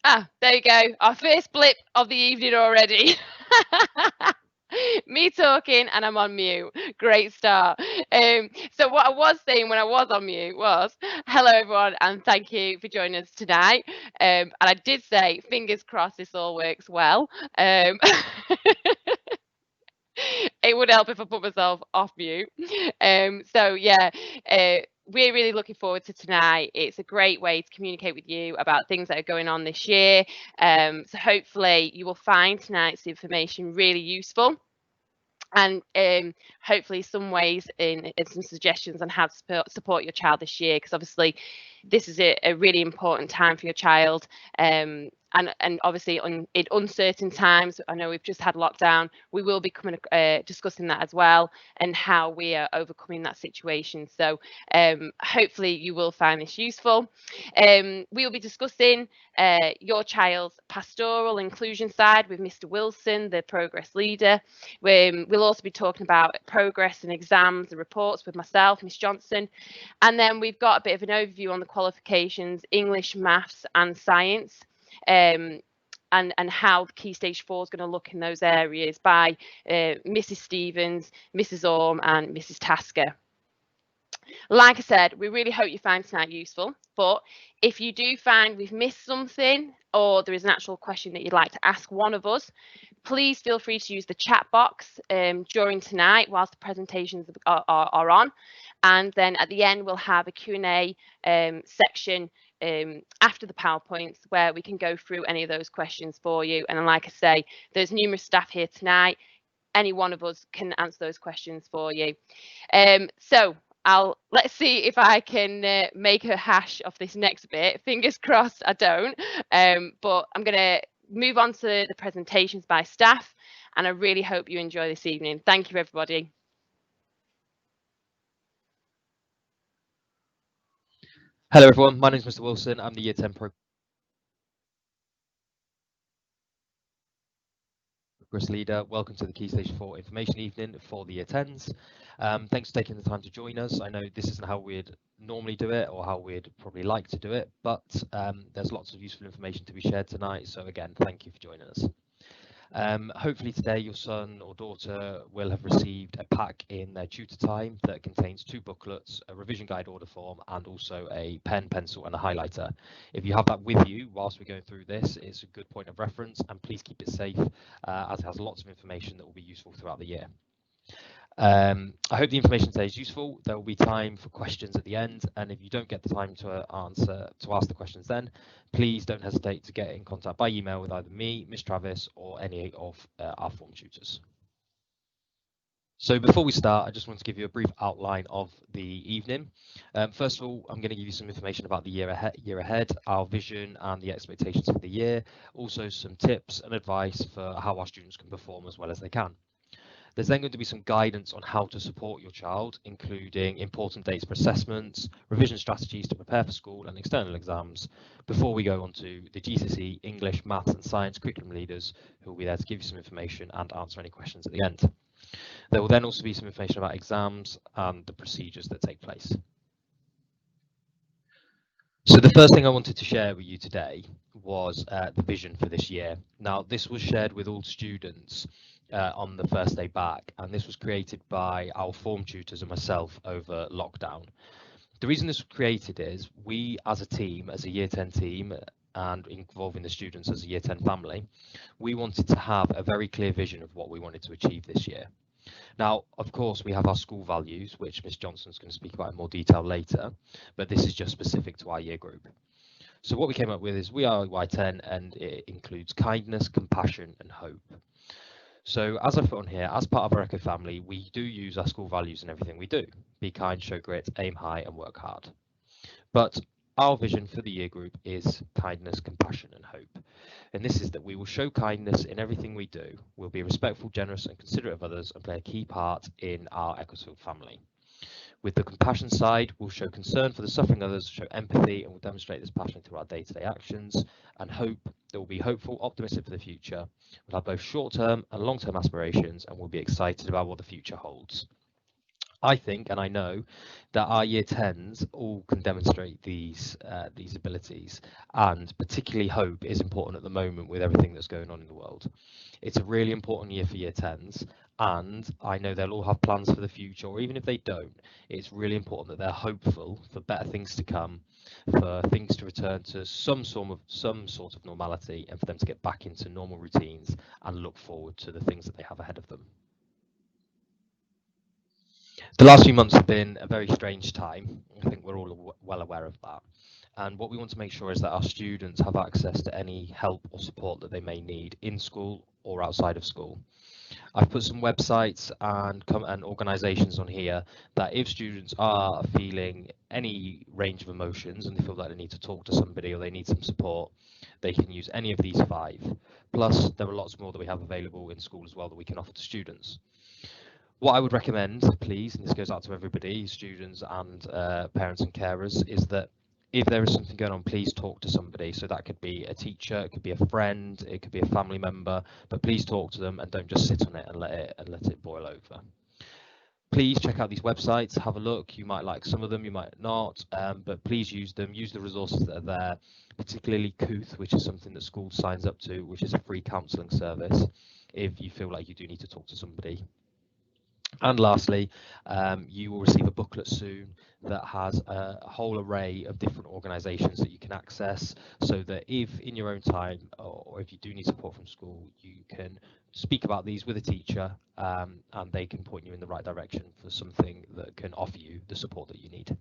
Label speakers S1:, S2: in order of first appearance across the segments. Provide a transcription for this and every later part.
S1: Ah, there you go. Our first blip of the evening already. Me talking and I'm on mute. Great start. So what I was saying when I was on mute was, hello everyone, and thank you for joining us tonight. And I did say, fingers crossed this all works well. It would help if I put myself off mute. So yeah, we're really looking forward to tonight. It's a great way to communicate with you about things that are going on this year. So hopefully you will find tonight's information really useful, and hopefully some ways in some suggestions on how to support your child this year, because obviously this is a really important time for your child, and obviously in uncertain times. I know we've just had lockdown. We will be discussing that as well, and how we are overcoming that situation. So hopefully you will find this useful. We will be discussing your child's pastoral inclusion side with Mr. Wilson, the progress leader. We'll also be talking about progress and exams and reports with myself, Miss Johnson. And then we've got a bit of an overview on the qualifications, English, maths and science, and how the Key Stage 4 is going to look in those areas by Mrs. Stevens, Mrs. Orme and Mrs. Tasker. Like I said, we really hope you find tonight useful, but if you do find we've missed something, or there is an actual question that you'd like to ask one of us, please feel free to use the chat box during tonight whilst the presentations are on. And then at the end, we'll have a Q&A section after the PowerPoints where we can go through any of those questions for you. And like I say, there's numerous staff here tonight. Any one of us can answer those questions for you. So let's see if I can make a hash of this next bit. Fingers crossed I don't. But I'm going to move on to the presentations by staff, and I really hope you enjoy this evening. Thank you, everybody.
S2: Hello everyone, my name is Mr. Wilson. I'm the Year 10 Progress Leader. Welcome to the Key Stage 4 Information Evening for the Year 10s. Thanks for taking the time to join us. I know this isn't how we'd normally do it or how we'd probably like to do it, but there's lots of useful information to be shared tonight. So again, thank you for joining us. Hopefully today your son or daughter will have received a pack in their tutor time that contains 2 booklets, a revision guide order form and also a pen, pencil and a highlighter. If you have that with you whilst we're going through this, it's a good point of reference, and please keep it safe as it has lots of information that will be useful throughout the year. I hope the information today is useful. There will be time for questions at the end, and if you don't get the time to ask the questions then, please don't hesitate to get in contact by email with either me, Miss Travis, or any of our form tutors. So before we start, I just want to give you a brief outline of the evening. First of all, I'm going to give you some information about the year ahead, our vision and the expectations for the year, also some tips and advice for how our students can perform as well as they can. There's then going to be some guidance on how to support your child, including important dates for assessments, revision strategies to prepare for school and external exams, before we go on to the GCSE English, Maths and Science curriculum leaders, who will be there to give you some information and answer any questions at the end. There will then also be some information about exams and the procedures that take place. So the first thing I wanted to share with you today was the vision for this year. Now, this was shared with all students on the first day back, and this was created by our form tutors and myself over lockdown. The reason this was created is we as a team, as a Year 10 team, and involving the students as a Year 10 family, we wanted to have a very clear vision of what we wanted to achieve this year. Now, of course, we have our school values, which Miss Johnson's going to speak about in more detail later, but this is just specific to our year group. So what we came up with is we are Y10, and it includes kindness, compassion and hope. So as I put on here, as part of our Echo family, we do use our school values in everything we do. Be kind, show grit, aim high and work hard. But our vision for the year group is kindness, compassion and hope. And this is that we will show kindness in everything we do. We'll be respectful, generous and considerate of others and play a key part in our Ecclesfield family. With the compassion side, we'll show concern for the suffering others, show empathy, and we'll demonstrate this passion through our day-to-day actions. And hope, that we'll be hopeful, optimistic for the future. We'll have both short-term and long-term aspirations, and we'll be excited about what the future holds. I think, and I know, that our year 10s all can demonstrate these abilities, and particularly hope is important at the moment with everything that's going on in the world. It's a really important year for year 10s, and I know they'll all have plans for the future, or even if they don't, it's really important that they're hopeful for better things to come, for things to return to some sort of normality, and for them to get back into normal routines and look forward to the things that they have ahead of them. The last few months have been a very strange time. I think we're all well aware of that. And what we want to make sure is that our students have access to any help or support that they may need in school or outside of school. I've put some websites and organisations on here that if students are feeling any range of emotions and they feel that they need to talk to somebody or they need some support, they can use any of these 5. Plus, there are lots more that we have available in school as well that we can offer to students. What I would recommend, please, and this goes out to everybody, students and parents and carers, is that if there is something going on, please talk to somebody. So that could be a teacher, it could be a friend, it could be a family member, but please talk to them and don't just sit on it and let it boil over. Please check out these websites, have a look. You might like some of them, you might not, but please use them, use the resources that are there, particularly Kooth, which is something that school signs up to, which is a free counselling service if you feel like you do need to talk to somebody. And lastly, you will receive a booklet soon that has a whole array of different organisations that you can access, so that if in your own time or if you do need support from school, you can speak about these with a teacher and they can point you in the right direction for something that can offer you the support that you need.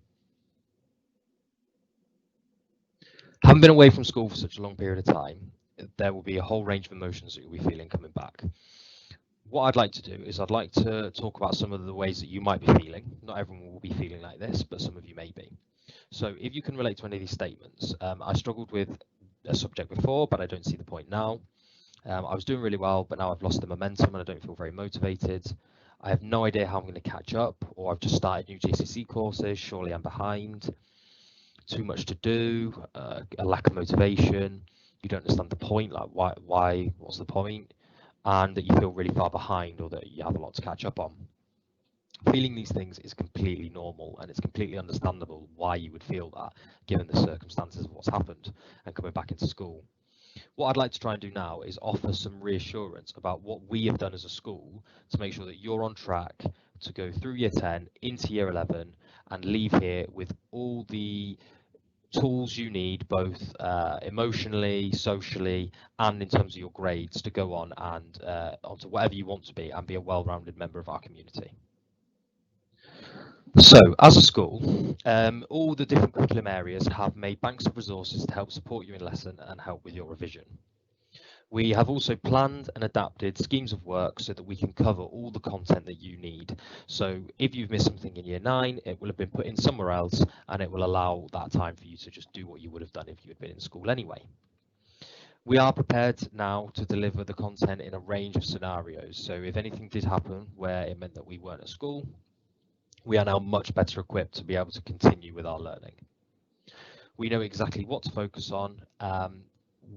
S2: Having been away from school for such a long period of time, there will be a whole range of emotions that you'll be feeling coming back. What I'd like to do is I'd like to talk about some of the ways that you might be feeling. Not everyone will be feeling like this, but some of you may be. So if you can relate to any of these statements, I struggled with a subject before, but I don't see the point now. I was doing really well, but now I've lost the momentum and I don't feel very motivated. I have no idea how I'm going to catch up, or I've just started new GCSE courses, surely I'm behind. Too much to do, a lack of motivation. You don't understand the point, like why, what's the point? And that you feel really far behind or that you have a lot to catch up on. Feeling these things is completely normal and it's completely understandable why you would feel that given the circumstances of what's happened and coming back into school. What I'd like to try and do now is offer some reassurance about what we have done as a school to make sure that you're on track to go through year 10 into year 11 and leave here with all the tools you need, both emotionally, socially, and in terms of your grades, to go on and onto whatever you want to be and be a well-rounded member of our community. So, as a school, all the different curriculum areas have made banks of resources to help support you in lesson and help with your revision. We have also planned and adapted schemes of work so that we can cover all the content that you need. So if you've missed something in year 9, it will have been put in somewhere else and it will allow that time for you to just do what you would have done if you had been in school anyway. We are prepared now to deliver the content in a range of scenarios. So if anything did happen where it meant that we weren't at school, we are now much better equipped to be able to continue with our learning. We know exactly what to focus on.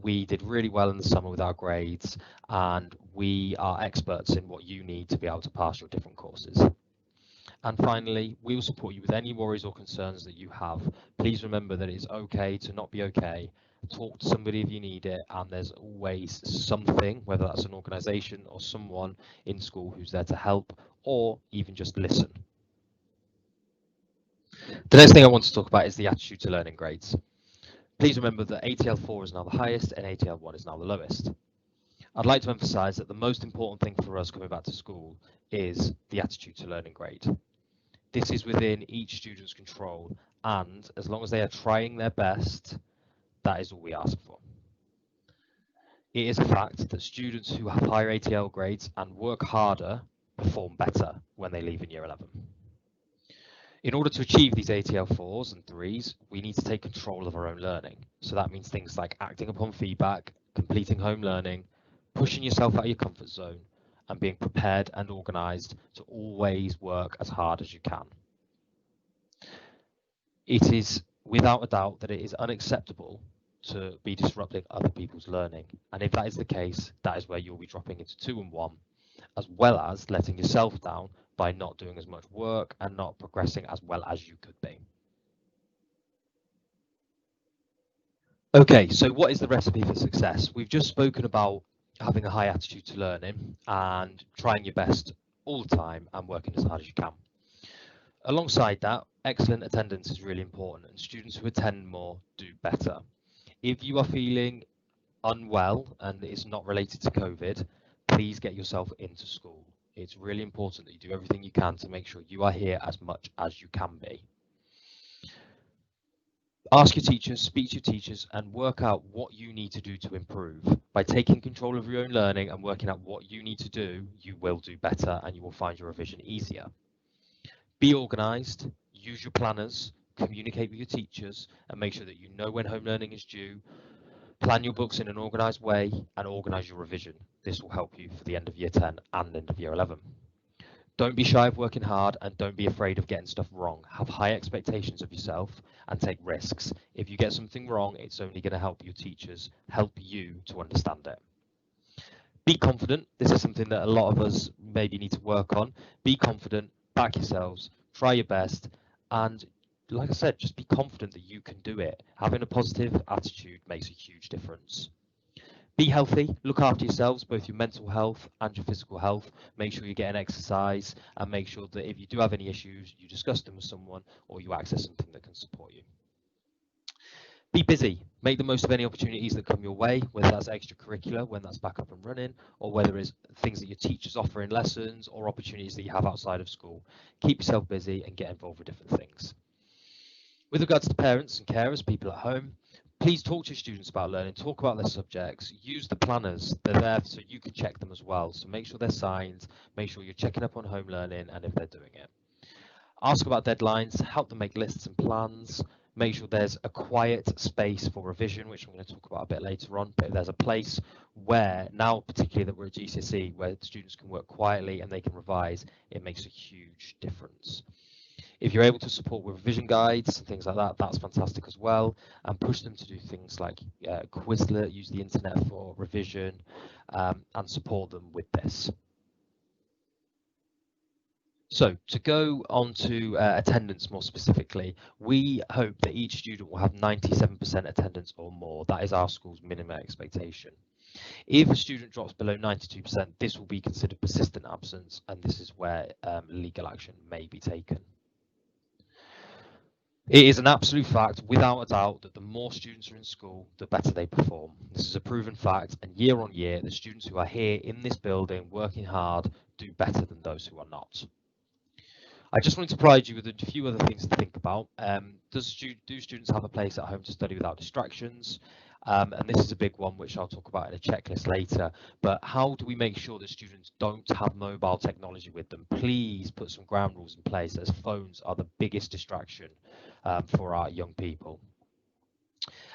S2: We did really well in the summer with our grades, and we are experts in what you need to be able to pass your different courses. And finally, we will support you with any worries or concerns that you have. Please remember that it's okay to not be okay. Talk to somebody if you need it, and there's always something, whether that's an organisation or someone in school who's there to help or even just listen. The next thing I want to talk about is the attitude to learning grades. Please remember that ATL4 is now the highest and ATL1 is now the lowest. I'd like to emphasise that the most important thing for us coming back to school is the attitude to learning grade. This is within each student's control, and as long as they are trying their best, that is all we ask for. It is a fact that students who have higher ATL grades and work harder perform better when they leave in year 11. In order to achieve these ATL 4s and 3s, we need to take control of our own learning. So that means things like acting upon feedback, completing home learning, pushing yourself out of your comfort zone, and being prepared and organised to always work as hard as you can. It is without a doubt that it is unacceptable to be disrupting other people's learning. And if that is the case, that is where you'll be dropping into 2 and 1, as well as letting yourself down by not doing as much work and not progressing as well as you could be. Okay, so what is the recipe for success? We've just spoken about having a high attitude to learning and trying your best all the time and working as hard as you can. Alongside that, excellent attendance is really important, and students who attend more do better. If you are feeling unwell and it's not related to COVID, please get yourself into school. It's really important that you do everything you can to make sure you are here as much as you can be. Ask your teachers, speak to your teachers, and work out what you need to do to improve. By taking control of your own learning and working out what you need to do, you will do better and you will find your revision easier. Be organised, use your planners, communicate with your teachers, and make sure that you know when home learning is due. Plan your books in an organised way and organise your revision. This will help you for the end of year 10 and end of year 11. Don't be shy of working hard and don't be afraid of getting stuff wrong. Have high expectations of yourself and take risks. If you get something wrong, it's only going to help your teachers help you to understand it. Be confident. This is something that a lot of us maybe need to work on. Be confident, back yourselves, try your best, and like I said, just be confident that you can do it. Having a positive attitude makes a huge difference. Be healthy, look after yourselves, both your mental health and your physical health. Make sure you get an exercise and make sure that if you do have any issues, you discuss them with someone or you access something that can support you. Be busy, make the most of any opportunities that come your way, whether that's extracurricular, when that's back up and running, or whether it's things that your teachers offer in lessons or opportunities that you have outside of school. Keep yourself busy and get involved with different things. With regards to parents and carers, people at home, please talk to your students about learning, talk about their subjects, use the planners, they're there so you can check them as well. So make sure they're signed, make sure you're checking up on home learning and if they're doing it. Ask about deadlines, help them make lists and plans, make sure there's a quiet space for revision, which I'm going to talk about a bit later on, but if there's a place where, now particularly that we're at GCSE, where students can work quietly and they can revise, it makes a huge difference. If you're able to support with revision guides and things like that, that's fantastic as well. And push them to do things like Quizlet, use the internet for revision, and support them with this. So to go on to attendance more specifically, we hope that each student will have 97% attendance or more. That is our school's minimum expectation. If a student drops below 92%, this will be considered persistent absence, and this is where legal action may be taken. It is an absolute fact, without a doubt, that the more students are in school, the better they perform. This is a proven fact, and year on year, the students who are here in this building working hard do better than those who are not. I just wanted to provide you with a few other things to think about. Do students have a place at home to study without distractions? And this is a big one, which I'll talk about in a checklist later. But how do we make sure that students don't have mobile technology with them? Please put some ground rules in place, as phones are the biggest distraction for our young people.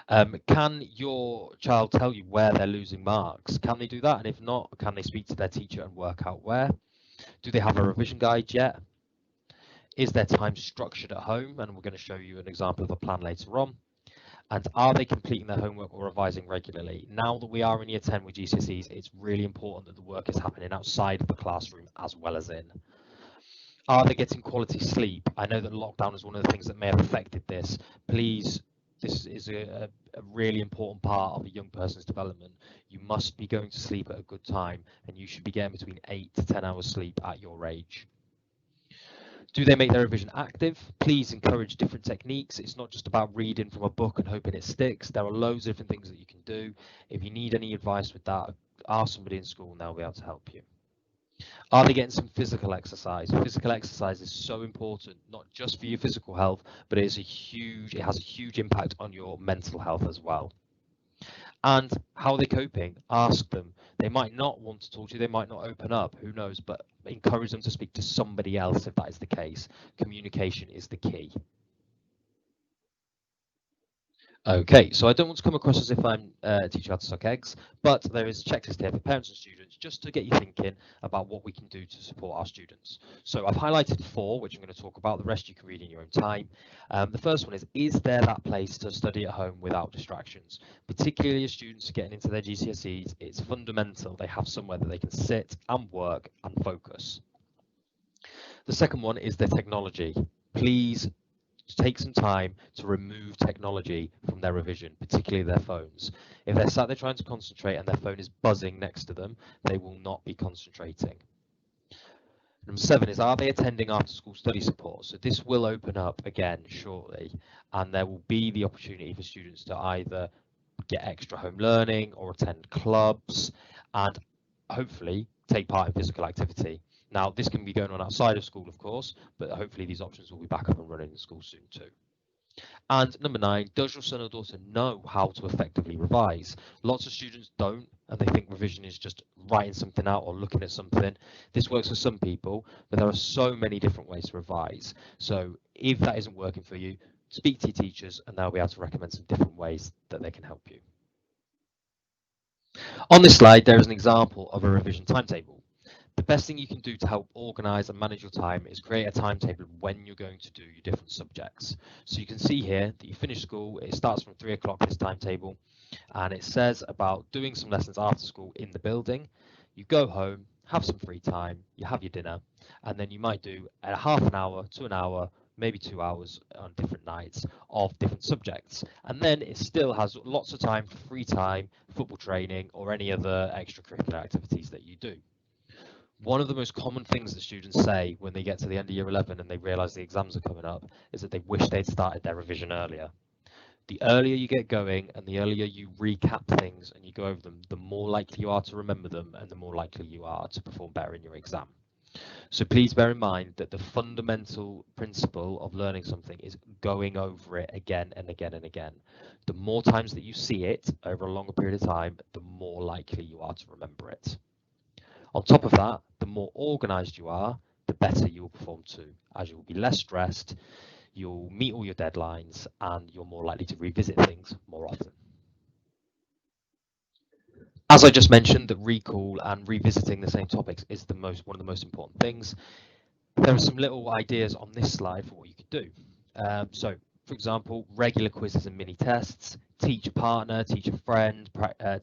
S2: Can your child tell you where they're losing marks? Can they do that? And if not, can they speak to their teacher and work out where? Do they have a revision guide yet? Is their time structured at home? And we're going to show you an example of a plan later on. And are they completing their homework or revising regularly? Now that we are in year 10 with GCSEs, it's really important that the work is happening outside of the classroom as well as in. Are they getting quality sleep? I know that lockdown is one of the things that may have affected this. Please, this is a really important part of a young person's development. You must be going to sleep at a good time, and you should be getting between 8 to 10 hours sleep at your age. Do they make their revision active? Please encourage different techniques. It's not just about reading from a book and hoping it sticks. There are loads of different things that you can do. If you need any advice with that, ask somebody in school and they'll be able to help you. Are they getting some physical exercise? Physical exercise is so important, not just for your physical health, but it has a huge impact on your mental health as well. And how are they coping? Ask them. They might not want to talk to you, they might not open up, who knows, but encourage them to speak to somebody else if that is the case. Communication is the key. Okay, so I don't want to come across as if I'm teaching how to suck eggs, but there is a checklist here for parents and students just to get you thinking about what we can do to support our students. So I've highlighted 4, which I'm going to talk about. The rest you can read in your own time. The first one is there that place to study at home without distractions? Particularly as students are getting into their GCSEs, it's fundamental they have somewhere that they can sit and work and focus. The second one is the technology. Please take some time to remove technology from their revision, particularly their phones. If they're sat there trying to concentrate and their phone is buzzing next to them, they will not be concentrating. Number 7 is, are they attending after school study support? So this will open up again shortly, and there will be the opportunity for students to either get extra home learning or attend clubs and hopefully take part in physical activity. Now, this can be going on outside of school, of course, but hopefully these options will be back up and running in school soon too. And number 9, does your son or daughter know how to effectively revise? Lots of students don't, and they think revision is just writing something out or looking at something. This works for some people, but there are so many different ways to revise. So if that isn't working for you, speak to your teachers and they'll be able to recommend some different ways that they can help you. On this slide, there is an example of a revision timetable. The best thing you can do to help organise and manage your time is create a timetable when you're going to do your different subjects. So you can see here that you finish school, it starts from 3 o'clock, this timetable, and it says about doing some lessons after school in the building. You go home, have some free time, you have your dinner, and then you might do a half an hour to an hour, maybe 2 hours on different nights of different subjects. And then it still has lots of time for free time, football training, or any other extracurricular activities that you do. One of the most common things that students say when they get to the end of year 11 and they realise the exams are coming up is that they wish they'd started their revision earlier. The earlier you get going and the earlier you recap things and you go over them, the more likely you are to remember them and the more likely you are to perform better in your exam. So please bear in mind that the fundamental principle of learning something is going over it again and again and again. The more times that you see it over a longer period of time, the more likely you are to remember it. On top of that, the more organised you are, the better you will perform too, as you will be less stressed, you'll meet all your deadlines, and you're more likely to revisit things more often. As I just mentioned, that recall and revisiting the same topics is one of the most important things. There are some little ideas on this slide for what you could do. So, for example, regular quizzes and mini tests, teach a partner, teach a friend,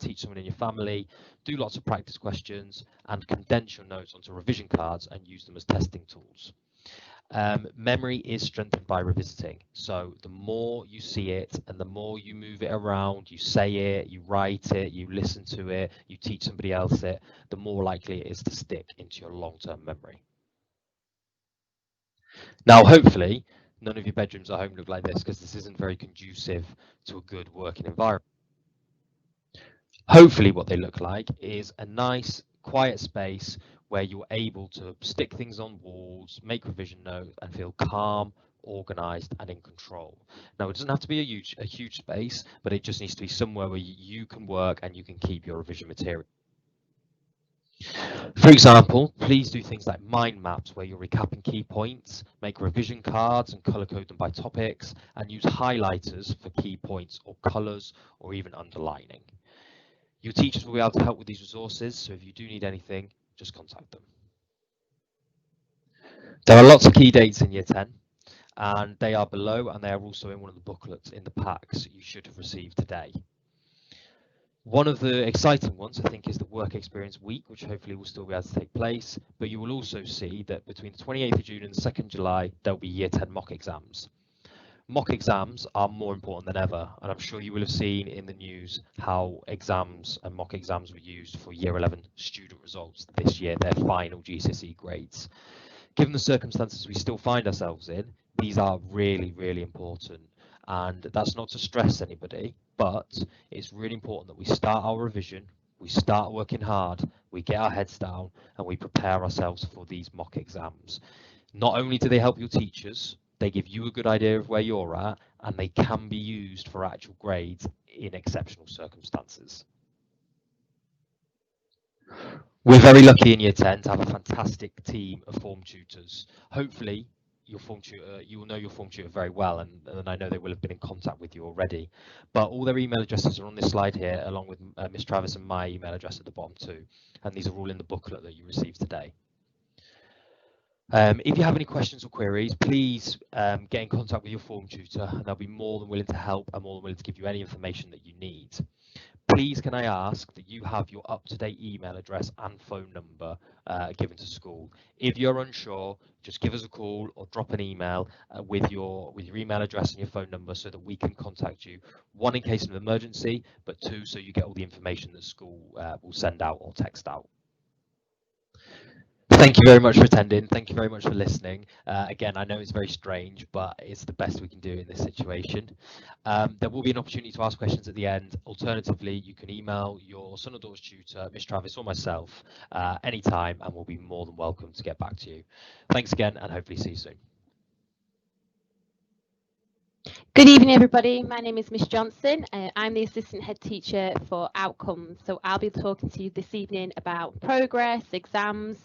S2: teach someone in your family, do lots of practice questions, and condense your notes onto revision cards and use them as testing tools. Memory is strengthened by revisiting. So the more you see it and the more you move it around, you say it, you write it, you listen to it, you teach somebody else it, the more likely it is to stick into your long-term memory. Now, hopefully, none of your bedrooms at home look like this because this isn't very conducive to a good working environment. Hopefully, what they look like is a nice, quiet space where you're able to stick things on walls, make revision notes, and feel calm, organized, and in control. Now, it doesn't have to be a huge space, but it just needs to be somewhere where you can work and you can keep your revision material. For example, please do things like mind maps where you're recapping key points, make revision cards and color code them by topics, and use highlighters for key points or colors or even underlining. Your teachers will be able to help with these resources, so if you do need anything, just contact them. There are lots of key dates in year 10, and they are below, and they are also in one of the booklets in the packs you should have received today. One of the exciting ones, I think, is the Work Experience Week, which hopefully will still be able to take place, but you will also see that between the 28th of June and the 2nd of July, there'll be year 10 mock exams. Mock exams are more important than ever, and I'm sure you will have seen in the news how exams and mock exams were used for year 11 student results this year, their final GCSE grades. Given the circumstances we still find ourselves in, these are really, really important. And that's not to stress anybody, but it's really important that we start our revision, we start working hard, we get our heads down, and we prepare ourselves for these mock exams. Not only do they help your teachers, they give you a good idea of where you're at, and they can be used for actual grades in exceptional circumstances. We're very lucky in year 10 to have a fantastic team of form tutors. Hopefully, your form tutor, you will know your form tutor very well, and I know they will have been in contact with you already. But all their email addresses are on this slide here, along with Miss Travis and my email address at the bottom too. And these are all in the booklet that you received today. If you have any questions or queries, please get in contact with your form tutor, and they'll be more than willing to help and more than willing to give you any information that you need. please can I ask that you have your up-to-date email address and phone number given to school. If you're unsure, just give us a call or drop an email with your email address and your phone number so that we can contact you. One, in case of an emergency, but two, so you get all the information that school will send out or text out. Thank you very much for attending. Thank you very much for listening. Again, I know it's very strange, but it's the best we can do in this situation. There will be an opportunity to ask questions at the end. Alternatively, you can email your son or daughter's tutor, Miss Travis or myself, anytime, and we'll be more than welcome to get back to you. Thanks again, and hopefully see you soon.
S1: Good evening, everybody. My name is Miss Johnson. I'm the assistant head teacher for Outcomes. So I'll be talking to you this evening about progress, exams,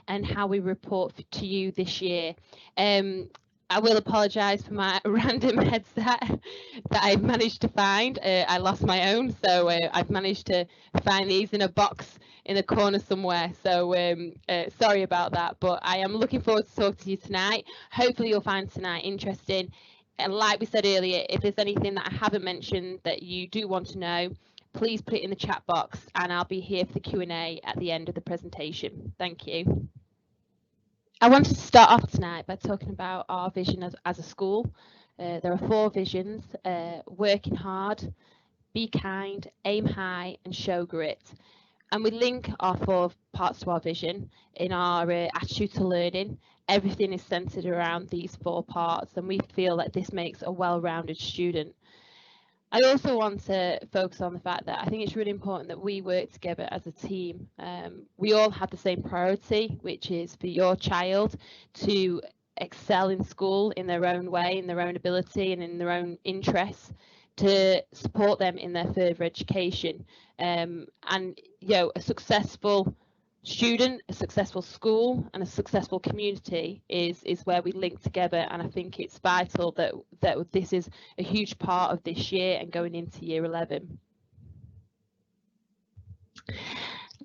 S1: and how we report to you this year. I will apologise for my random headset that I've managed to find. I lost my own, so I've managed to find these in a box in a corner somewhere. So sorry about that, but I am looking forward to talking to you tonight. Hopefully you'll find tonight interesting. And like we said earlier, if there's anything that I haven't mentioned that you do want to know, please put it in the chat box and I'll be here for the Q&A at the end of the presentation. Thank you. I wanted to start off tonight by talking about our vision as a school. There are 4 visions: working hard, be kind, aim high and show grit. And we link our 4 parts to our vision in our attitude to learning. Everything is centered around these 4 parts, and we feel that this makes a well-rounded student. I also want to focus on the fact that I think it's really important that we work together as a team. We all have the same priority, which is for your child to excel in school in their own way, in their own ability and in their own interests, to support them in their further education. And you know, a successful student, a successful school and a successful community is where we link together, and I think it's vital that this is a huge part of this year and going into year 11.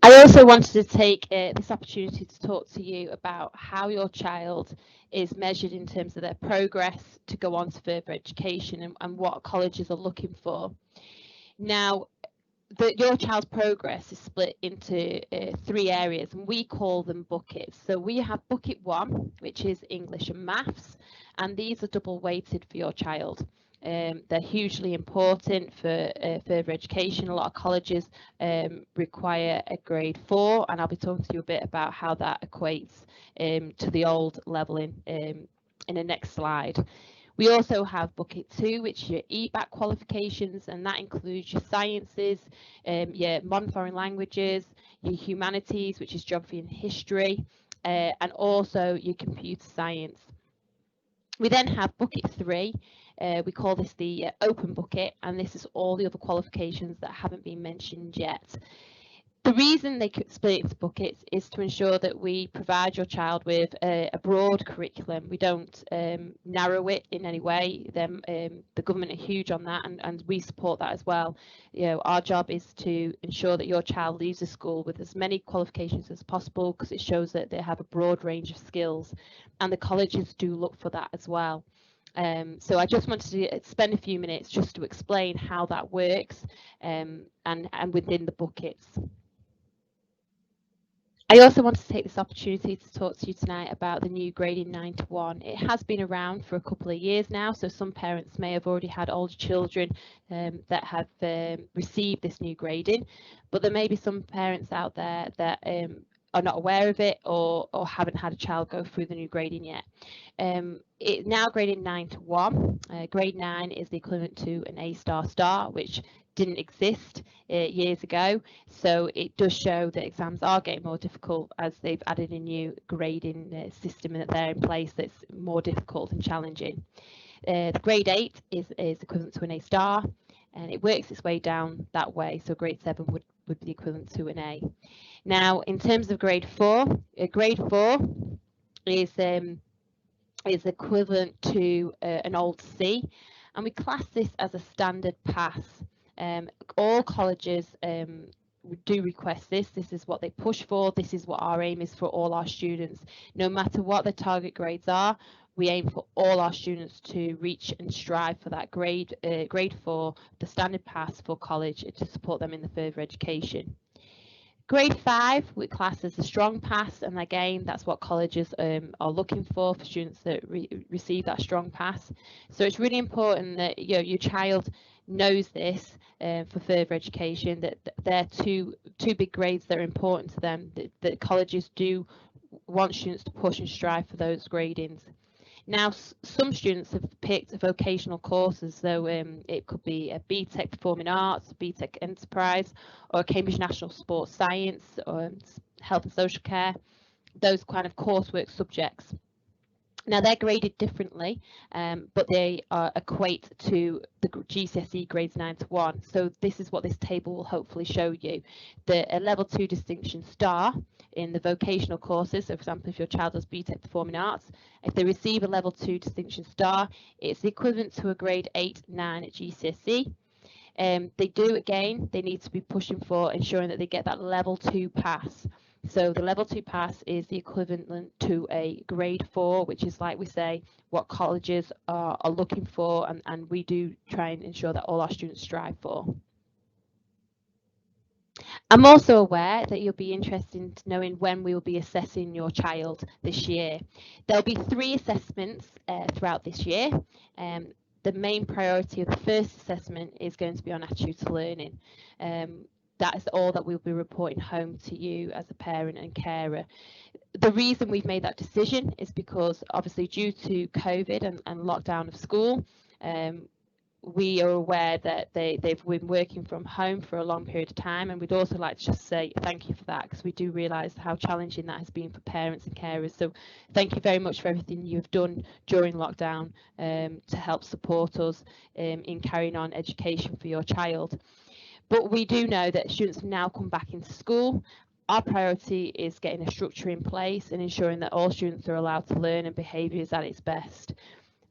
S1: I also wanted to take this opportunity to talk to you about how your child is measured in terms of their progress to go on to further education and what colleges are looking for. Now, your child's progress is split into 3 areas, and we call them buckets. So we have bucket 1, which is English and maths, and these are double weighted for your child. They're hugely important for further education. A lot of colleges require a grade 4, and I'll be talking to you a bit about how that equates to the old leveling in the next slide. We also have bucket 2, which is your EBAC qualifications, and that includes your sciences, your modern foreign languages, your humanities, which is geography and history, and also your computer science. We then have bucket 3. We call this the open bucket, and this is all the other qualifications that haven't been mentioned yet. The reason they split into buckets is to ensure that we provide your child with a broad curriculum. We don't narrow it in any way. The government are huge on that, and we support that as well. You know, our job is to ensure that your child leaves the school with as many qualifications as possible, because it shows that they have a broad range of skills, and the colleges do look for that as well. So I just wanted to spend a few minutes just to explain how that works and within the buckets. I also want to take this opportunity to talk to you tonight about the new grading 9 to 1. It has been around for a couple of years now, so some parents may have already had older children that have received this new grading, but there may be some parents out there that are not aware of it or haven't had a child go through the new grading yet. It's now grading 9 to 1. Grade 9 is the equivalent to an A**, which didn't exist years ago, so it does show that exams are getting more difficult as they've added a new grading system there in place that's more difficult and challenging. The grade 8 is equivalent to an A**, and it works its way down that way, so grade 7 would be equivalent to an A. Now, in terms of grade 4 is equivalent to an old C, and we class this as a standard pass. All colleges do request this. This is what they push for. This is what our aim is for all our students. No matter what their target grades are,
S3: we aim for all our students to reach and strive for that grade 4, the standard pass for college, to support them in the further education. Grade 5 we class as a strong pass, and again that's what colleges are looking for students that receive that strong pass. So it's really important that your child knows this for further education, that they're two big grades that are important to them, that colleges do want students to push and strive for those gradings. Now, some students have picked vocational courses, so it could be a BTEC Performing Arts, BTEC Enterprise, or a Cambridge National Sports Science, or Health and Social Care, those kind of coursework subjects. Now, they're graded differently, but they equate to the GCSE grades 9 to 1. So this is what this table will hopefully show you. A level 2 distinction star in the vocational courses, so for example, if your child does BTEC Performing Arts, if they receive a level 2 distinction star, it's the equivalent to a grade 8, 9 at GCSE. They need to be pushing for ensuring that they get that level 2 pass. So the level 2 pass is the equivalent to a grade 4, which is, like we say, what colleges are looking for, and we do try and ensure that all our students strive for. I'm also aware that you'll be interested in knowing when we will be assessing your child this year. There'll be 3 assessments throughout this year. The main priority of the first assessment is going to be on attitude to learning. That is all that we'll be reporting home to you as a parent and carer. The reason we've made that decision is because obviously due to COVID and lockdown of school, we are aware that they've been working from home for a long period of time, and we'd also like to just say thank you for that, because we do realise how challenging that has been for parents and carers. So thank you very much for everything you've done during lockdown to help support us in carrying on education for your child. But we do know that students have now come back into school. Our priority is getting a structure in place and ensuring that all students are allowed to learn and behaviour is at its best.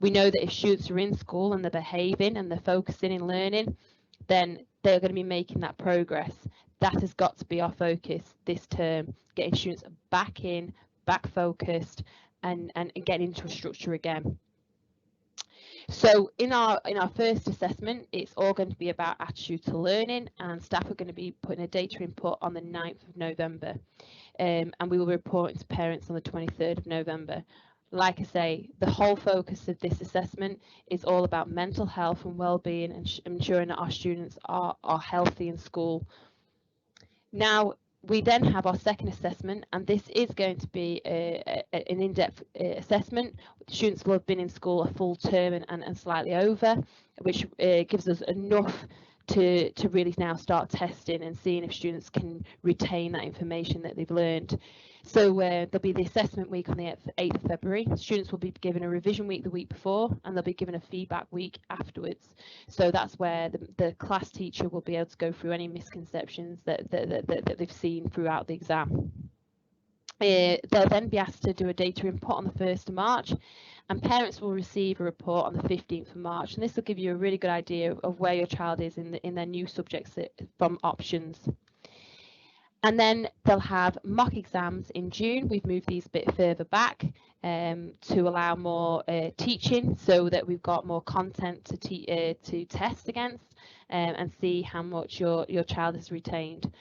S3: We know that if students are in school and they're behaving and they're focusing in learning, then they're going to be making that progress. That has got to be our focus this term, getting students back in, back focused, and getting into a structure again. So in our first assessment, it's all going to be about attitude to learning, and staff are going to be putting a data input on the 9th of November, and we will be reporting to parents on the 23rd of November. Like I say, the whole focus of this assessment is all about mental health and well-being, and ensuring that our students are healthy in school. Now, we then have our second assessment, and this is going to be an in-depth assessment. Students will have been in school a full term and slightly over, which gives us enough to really now start testing and seeing if students can retain that information that they've learned. So there'll be the assessment week on the 8th of February. Students will be given a revision week the week before, and they'll be given a feedback week afterwards. So that's where the class teacher will be able to go through any misconceptions that they've seen throughout the exam. They'll then be asked to do a data input on the 1st of March, and parents will receive a report on the 15th of March. And this will give you a really good idea of where your child is in their new subjects from options. And then they'll have mock exams in June. We've moved these a bit further back to allow more teaching, so that we've got more content to test against and see how much your child has retained.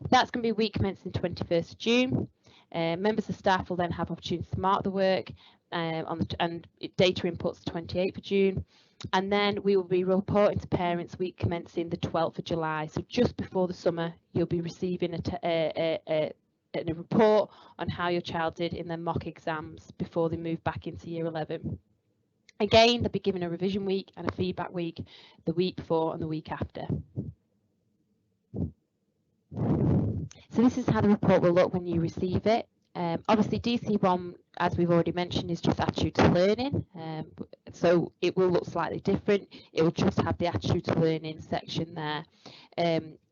S3: That's going to be week commencing 21st of June. Members of staff will then have opportunities to mark the work and data inputs 28th of June. And then we will be reporting to parents week commencing the 12th of July. So just before the summer, you'll be receiving a report on how your child did in their mock exams before they move back into year 11. Again, they'll be given a revision week and a feedback week the week before and the week after. So this is how the report will look when you receive it. Obviously DC1, as we've already mentioned, is just attitude to learning, so it will look slightly different. It will just have the attitude to learning section there.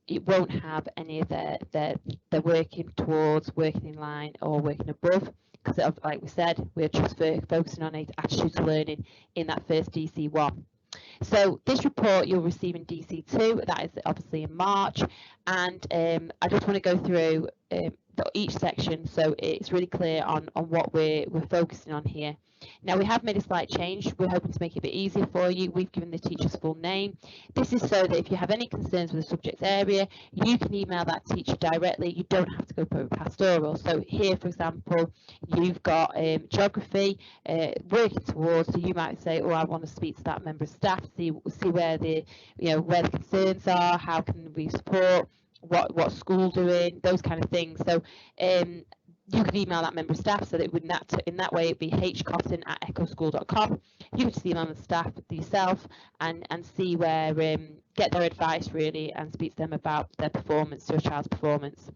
S3: It won't have any of the working towards, working in line or working above, because like we said, we're just focusing on attitude to learning in that first DC1. So this report you'll receive in DC2, that is obviously in March, and I just want to go through each section, so it's really clear on what we're focusing on here. Now, we have made a slight change. We're hoping to make it a bit easier for you. We've given the teacher's full name. This is so that if you have any concerns with the subject area, you can email that teacher directly. You don't have to go through pastoral. So here, for example, you've got geography working towards, so you might say, oh, I want to speak to that member of staff, see where the where the concerns are, how can we support, what school doing, those kind of things. So you can email that member of staff, so that in that way it'd be hcotton@eccleschool.com. You could email the staff yourself and see where get their advice really, and speak to them about their performance, your child's performance.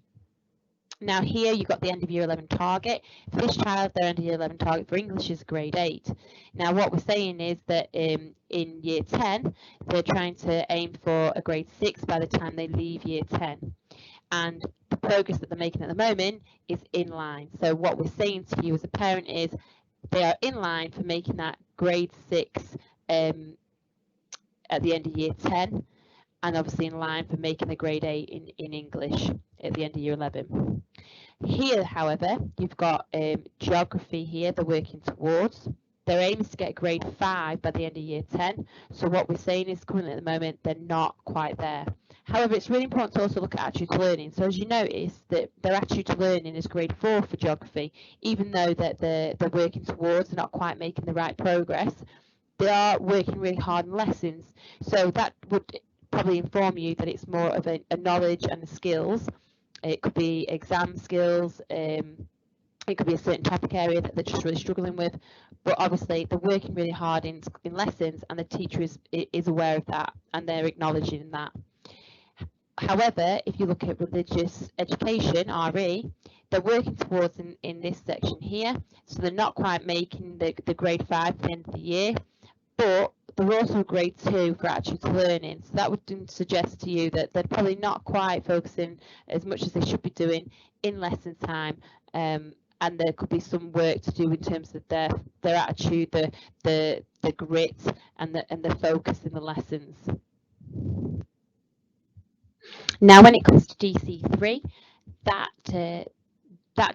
S3: Now here you've got the end of year 11 target. For this child, their end of year 11 target for English is grade 8. Now what we're saying is that in year 10, they're trying to aim for a grade 6 by the time they leave year 10. And the progress that they're making at the moment is in line. So what we're saying to you as a parent is they are in line for making that grade 6 at the end of year 10, and obviously in line for making the grade 8 in English at the end of year 11. Here, however, you've got geography here they're working towards. Their aim is to get a grade 5 by the end of year 10. So what we're saying is currently at the moment they're not quite there. However, it's really important to also look at attitude to learning. So as you notice, that their attitude to learning is grade 4 for geography, even though that they're working towards, they're not quite making the right progress. They are working really hard in lessons. So that would probably inform you that it's more of a knowledge and the skills. It could be exam skills, it could be a certain topic area that they're just really struggling with, but obviously they're working really hard in lessons, and the teacher is aware of that, and they're acknowledging that. However, if you look at religious education, RE, they're working towards in this section here, so they're not quite making the grade 5 at the end of the year, but they're also grade 2 for attitude to learning. So that would suggest to you that they're probably not quite focusing as much as they should be doing in lesson time, and there could be some work to do in terms of their attitude, the grit, and the focus in the lessons. Now, when it comes to DC3, that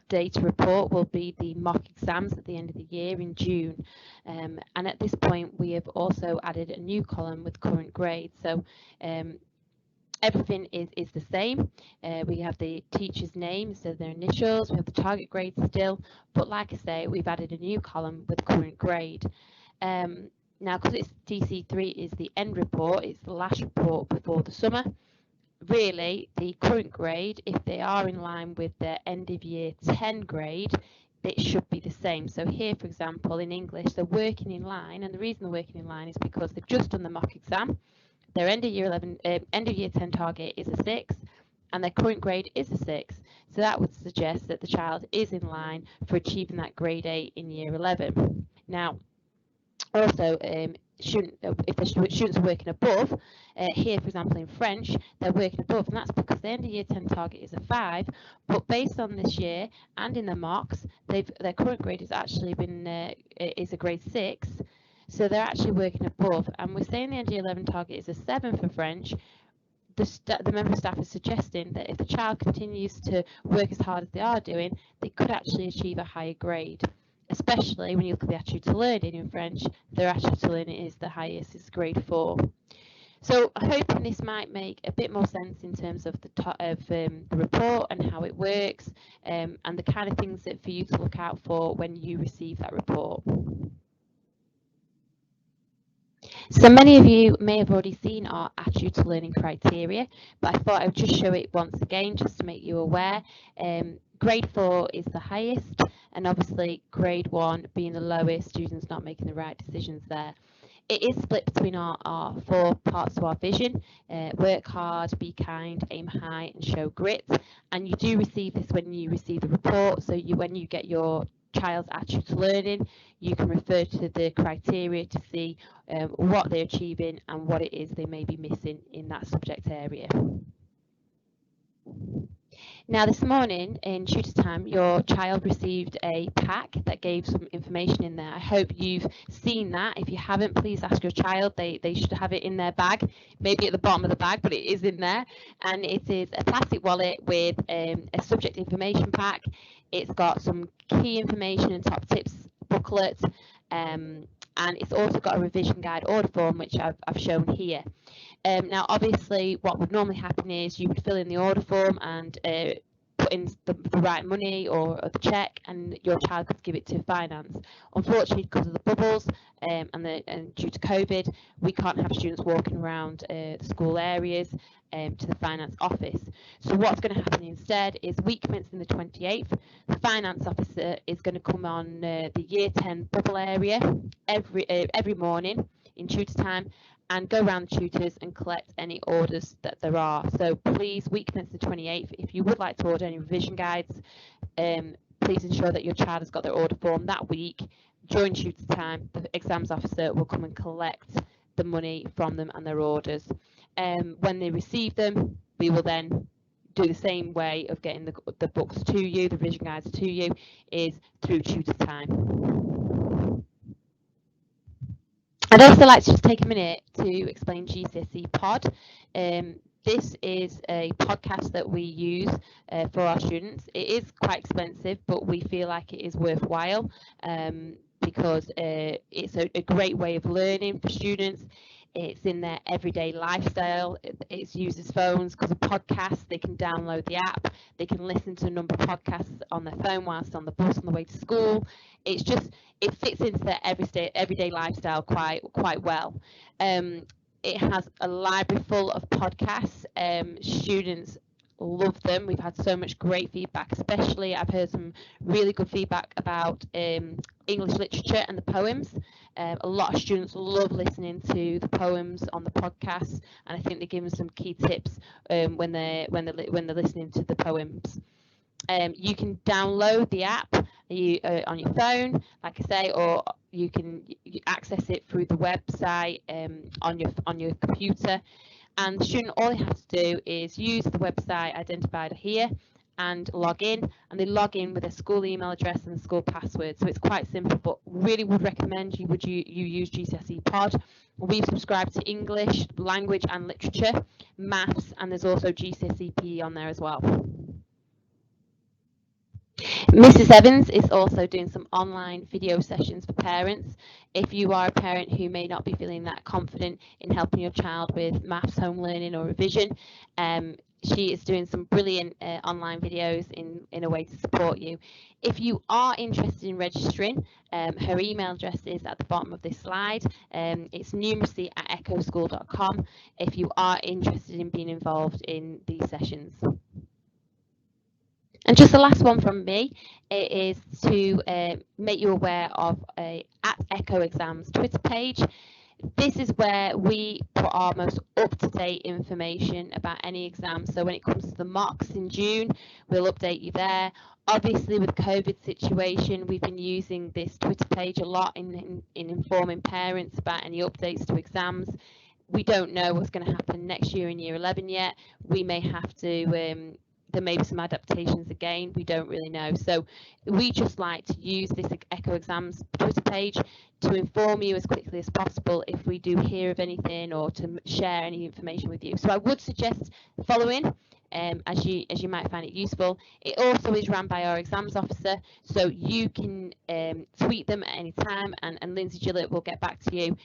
S3: data report will be the mock exams at the end of the year in June, and at this point we have also added a new column with current grade. So everything is the same. We have the teacher's name, so their initials, we have the target grade still, but like I say, we've added a new column with current grade. Now, because it's DC3 is the end report, it's the last report before the summer, really the current grade, if they are in line with their end of year 10 grade, it should be the same. So here, for example, in English, they're working in line, and the reason they're working in line is because they've just done the mock exam. Their end of year 10 target is a 6, and their current grade is a 6. So that would suggest that the child is in line for achieving that grade 8 in year 11. Now, also, if the students are working above, here, for example, in French, they're working above, and that's because the end of year 10 target is a 5, but based on this year and in the mocks, their current grade has actually been is a grade 6, so they're actually working above, and we're saying the end of year 11 target is a 7 for French. The member of staff is suggesting that if the child continues to work as hard as they are doing, they could actually achieve a higher grade. Especially when you look at the attitude to learning in French, their attitude to learning is the highest, it's grade 4. So I'm hoping this might make a bit more sense in terms of the report and how it works, and the kind of things that for you to look out for when you receive that report. So many of you may have already seen our attitude to learning criteria, but I thought I would just show it once again just to make you aware. Grade 4 is the highest, and obviously grade 1 being the lowest, students not making the right decisions there. It is split between our 4 parts to our vision: work hard, be kind, aim high, and show grit. And you do receive this when you receive the report, so when you get your child's attitude to learning, you can refer to the criteria to see what they're achieving and what it is they may be missing in that subject area. Now this morning in tutor time, your child received a pack that gave some information in there. I hope you've seen that. If you haven't, please ask your child. They should have it in their bag, maybe at the bottom of the bag, but it is in there. And it is a plastic wallet with a subject information pack. It's got some key information and top tips booklet, and it's also got a revision guide order form, which I've shown here. Now, obviously, what would normally happen is you would fill in the order form and put in the right money or the cheque, and your child could give it to finance. Unfortunately, because of the bubbles and due to COVID, we can't have students walking around the school areas to the finance office. So what's going to happen instead is week commencing the 28th, the finance officer is going to come on the Year 10 bubble area every morning in tutor time, and go around the tutors and collect any orders that there are. So please, week commencing the 28th, if you would like to order any revision guides, please ensure that your child has got their order form that week. During tutor time, the exams officer will come and collect the money from them and their orders. When they receive them, we will then do the same way of getting the books to you, the revision guides to you, is through tutor time. I'd also like to just take a minute to explain GCSE Pod. This is a podcast that we use for our students. It is quite expensive, but we feel like it is worthwhile because it's a great way of learning for students. It's in their everyday lifestyle. It's users' phones because of podcasts. They can download the app. They can listen to a number of podcasts on their phone whilst on the bus on the way to school. It fits into their everyday lifestyle quite well. It has a library full of podcasts. Students love them. We've had so much great feedback, especially I've heard some really good feedback about English literature and the poems. A lot of students love listening to the poems on the podcast, and I think they give them some key tips when they're listening to the poems. You can download the app on your phone, like I say, or you can access it through the website on your computer. And the student, all they have to do is use the website identified here and log in, and they log in with a school email address and a school password. So it's quite simple, but really would recommend you use GCSE Pod. We've subscribed to English, language and literature, maths, and there's also GCSE PE on there as well. Mrs. Evans is also doing some online video sessions for parents. If you are a parent who may not be feeling that confident in helping your child with maths, home learning or revision, she is doing some brilliant online videos in a way to support you. If you are interested in registering, her email address is at the bottom of this slide. It's numeracy@echoschool.com if you are interested in being involved in these sessions. And just the last one from me, it is to make you aware of at Echo Exams Twitter page. This is where we put our most up-to-date information about any exam. So when it comes to the mocks in June, we'll update you there. Obviously, with the COVID situation, we've been using this Twitter page a lot in informing parents about any updates to exams. We don't know what's going to happen next year in Year 11 yet. We may have to there may be some adaptations again, we don't really know. So we just like to use this Echo Exams Twitter page to inform you as quickly as possible if we do hear of anything or to share any information with you. So I would suggest following as you might find it useful. It also is run by our exams officer, so you can tweet them at any time, and Lindsay Gillett will get back to you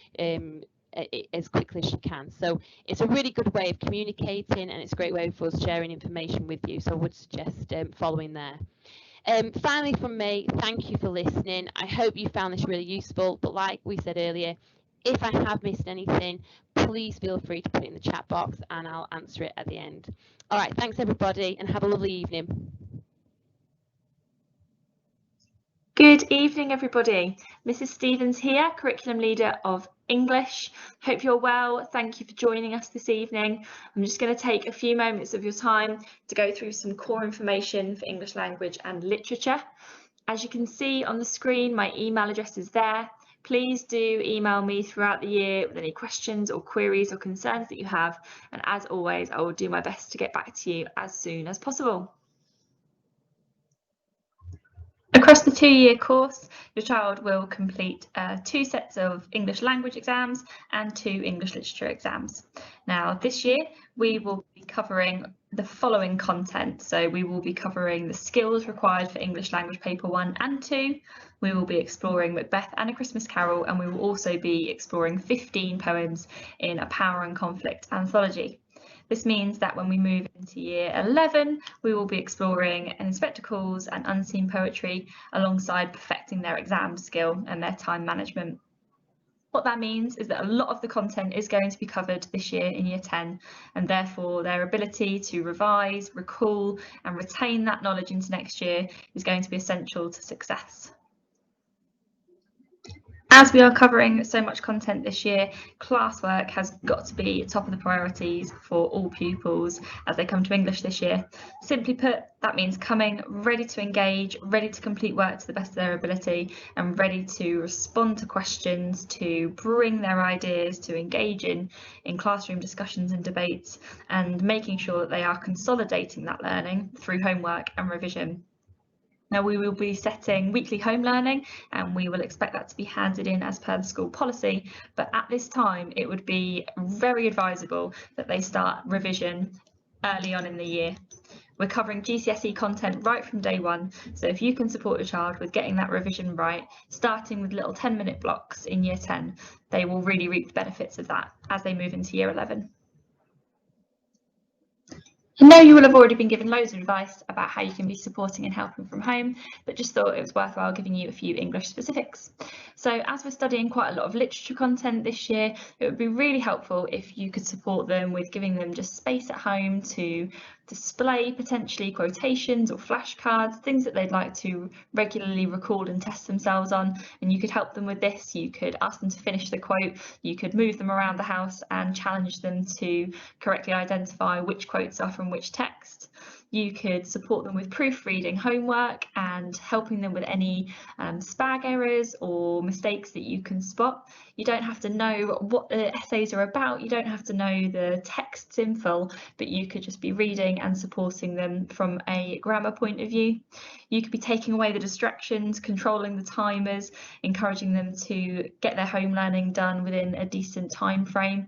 S3: as quickly as she can. So it's a really good way of communicating, and it's a great way for us sharing information with you. So I would suggest following there. Finally from me, thank you for listening. I hope you found this really useful, but like we said earlier, if I have missed anything, please feel free to put it in the chat box and I'll answer it at the end. All right, thanks everybody and have a lovely evening.
S4: Good evening, everybody. Mrs. Stevens here, Curriculum Leader of English. Hope you're well. Thank you for joining us this evening. I'm just going to take a few moments of your time to go through some core information for English language and literature. As you can see on the screen, my email address is there. Please do email me throughout the year with any questions or queries or concerns that you have. And as always, I will do my best to get back to you as soon as possible. Across the 2-year course, your child will complete 2 sets of English language exams and 2 English literature exams. Now, this year we will be covering the following content. So we will be covering the skills required for English language paper 1 and 2. We will be exploring Macbeth and A Christmas Carol, and we will also be exploring 15 poems in a power and conflict anthology. This means that when we move into year 11, we will be exploring Inspector Calls and unseen poetry alongside perfecting their exam skill and their time management. What that means is that a lot of the content is going to be covered this year in year 10, and therefore their ability to revise, recall and retain that knowledge into next year is going to be essential to success. As we are covering so much content this year, classwork has got to be top of the priorities for all pupils as they come to English this year. Simply put, that means coming ready to engage, ready to complete work to the best of their ability, and ready to respond to questions, to bring their ideas, to engage in classroom discussions and debates, and making sure that they are consolidating that learning through homework and revision. Now, we will be setting weekly home learning, and we will expect that to be handed in as per the school policy, but at this time it would be very advisable that they start revision early on in the year. We're covering GCSE content right from day 1, so if you can support your child with getting that revision right, starting with little 10-minute blocks in year 10, they will really reap the benefits of that as they move into year 11. I know you will have already been given loads of advice about how you can be supporting and helping from home, but just thought it was worthwhile giving you a few English specifics. So as we're studying quite a lot of literature content this year, it would be really helpful if you could support them with giving them just space at home to display potentially quotations or flashcards, things that they'd like to regularly recall and test themselves on, and you could help them with this. You could ask them to finish the quote, you could move them around the house and challenge them to correctly identify which quotes are from which text. You could support them with proofreading homework and helping them with any spag errors or mistakes that you can spot. You don't have to know what the essays are about, you don't have to know the texts in full, but you could just be reading and supporting them from a grammar point of view. You could be taking away the distractions, controlling the timers, encouraging them to get their home learning done within a decent time frame.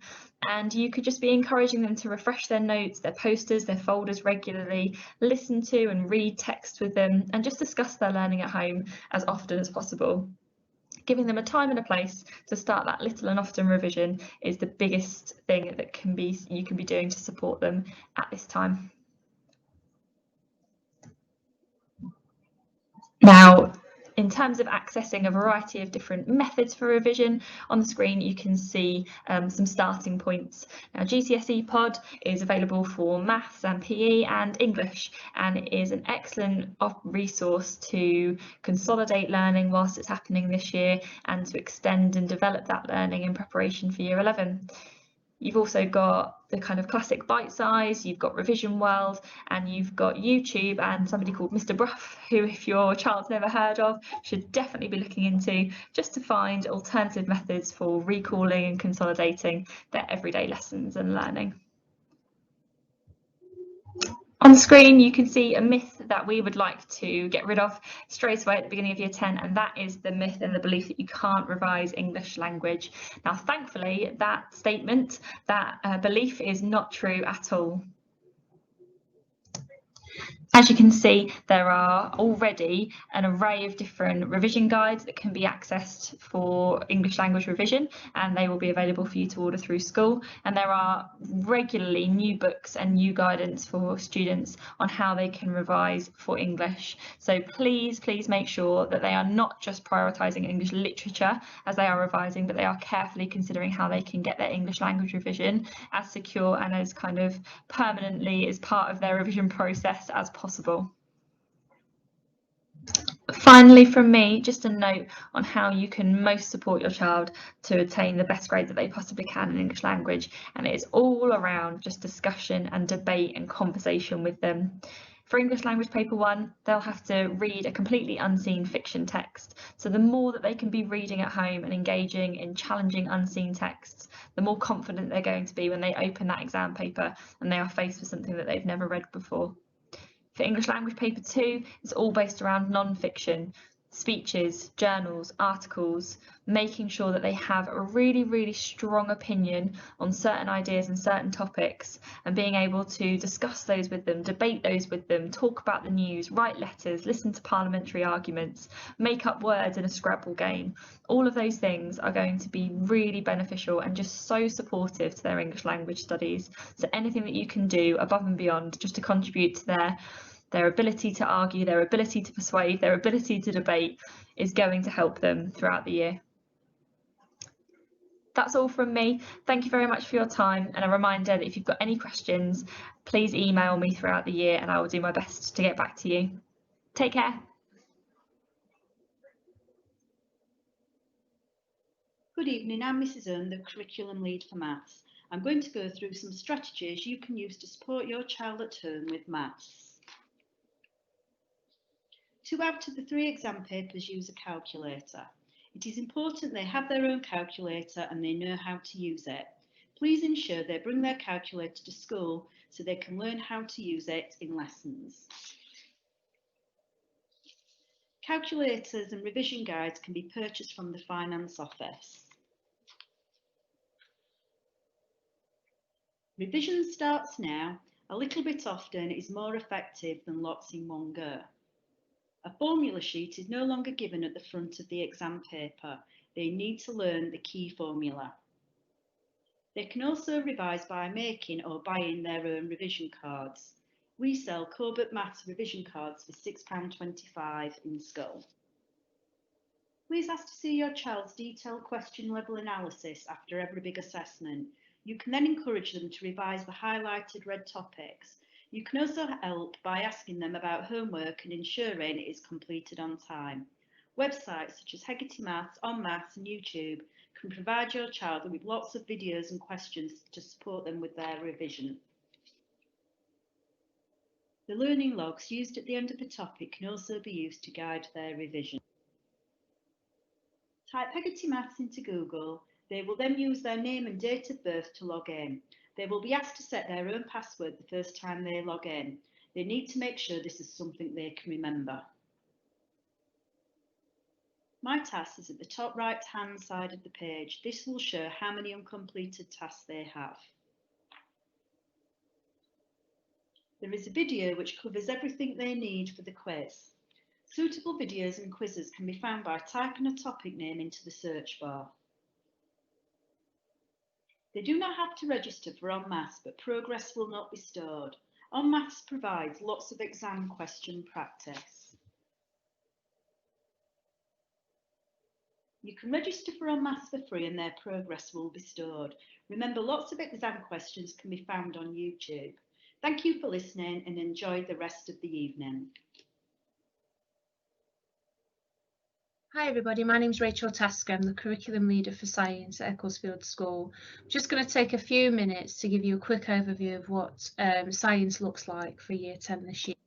S4: And you could just be encouraging them to refresh their notes, their posters, their folders regularly, listen to and read text with them, and just discuss their learning at home as often as possible. Giving them a time and a place to start that little and often revision is the biggest thing that you can be doing to support them at this time. Now, in terms of accessing a variety of different methods for revision, on the screen you can see some starting points. Now, GCSE Pod is available for maths and PE and English, and it is an excellent resource to consolidate learning whilst it's happening this year and to extend and develop that learning in preparation for year 11. You've also got the kind of classic bite size, you've got Revision World, and you've got YouTube and somebody called Mr. Bruff, who if your child's never heard of, should definitely be looking into, just to find alternative methods for recalling and consolidating their everyday lessons and learning. On the screen, you can see a myth that we would like to get rid of straight away at the beginning of year 10, and that is the myth and the belief that you can't revise English language. Now, thankfully, that statement, that belief is not true at all. As you can see, there are already an array of different revision guides that can be accessed for English language revision, and they will be available for you to order through school. And there are regularly new books and new guidance for students on how they can revise for English. So please make sure that they are not just prioritising English literature as they are revising, but they are carefully considering how they can get their English language revision as secure and as kind of permanently as part of their revision process as possible. Finally, from me, just a note on how you can most support your child to attain the best grade that they possibly can in English language, and it is all around just discussion and debate and conversation with them. For English language paper 1, they'll have to read a completely unseen fiction text. So the more that they can be reading at home and engaging in challenging unseen texts, the more confident they're going to be when they open that exam paper and they are faced with something that they've never read before. For English language paper 2, it's all based around non-fiction, speeches, journals, articles, making sure that they have a really, really strong opinion on certain ideas and certain topics, and being able to discuss those with them, debate those with them, talk about the news, write letters, listen to parliamentary arguments, make up words in a Scrabble game. All of those things are going to be really beneficial and just so supportive to their English language studies. So anything that you can do above and beyond just to contribute to their ability to argue, their ability to persuade, their ability to debate is going to help them throughout the year. That's all from me. Thank you very much for your time, and a reminder that if you've got any questions, please email me throughout the year and I will do my best to get back to you. Take care.
S5: Good evening, I'm Mrs. Earn, the Curriculum Lead for Maths. I'm going to go through some strategies you can use to support your child at home with maths. 2 out of the 3 exam papers use a calculator. It is important they have their own calculator and they know how to use it. Please ensure they bring their calculator to school so they can learn how to use it in lessons. Calculators and revision guides can be purchased from the Finance Office. Revision starts now. A little bit often is more effective than lots in one go. A formula sheet is no longer given at the front of the exam paper. They need to learn the key formula. They can also revise by making or buying their own revision cards. We sell Corbett Maths revision cards for £6.25 in school. Please ask to see your child's detailed question level analysis after every big assessment. You can then encourage them to revise the highlighted red topics. You can also help by asking them about homework and ensuring it is completed on time. Websites such as Hegarty Maths, On Maths and YouTube can provide your child with lots of videos and questions to support them with their revision. The learning logs used at the end of the topic can also be used to guide their revision. Type Hegarty Maths into Google. They will then use their name and date of birth to log in. They will be asked to set their own password the first time they log in. They need to make sure this is something they can remember. My Tasks is at the top right hand side of the page. This will show how many uncompleted tasks they have. There is a video which covers everything they need for the quiz. Suitable videos and quizzes can be found by typing a topic name into the search bar. They do not have to register for On Maths, but progress will not be stored. On Maths provides lots of exam question practice. You can register for On Maths for free and their progress will be stored. Remember, lots of exam questions can be found on YouTube. Thank you for listening and enjoy the rest of the evening.
S6: Hi everybody, my name is Rachel Tasker. I'm the Curriculum Leader for Science at Ecclesfield School. I'm just going to take a few minutes to give you a quick overview of what science looks like for Year 10 this year.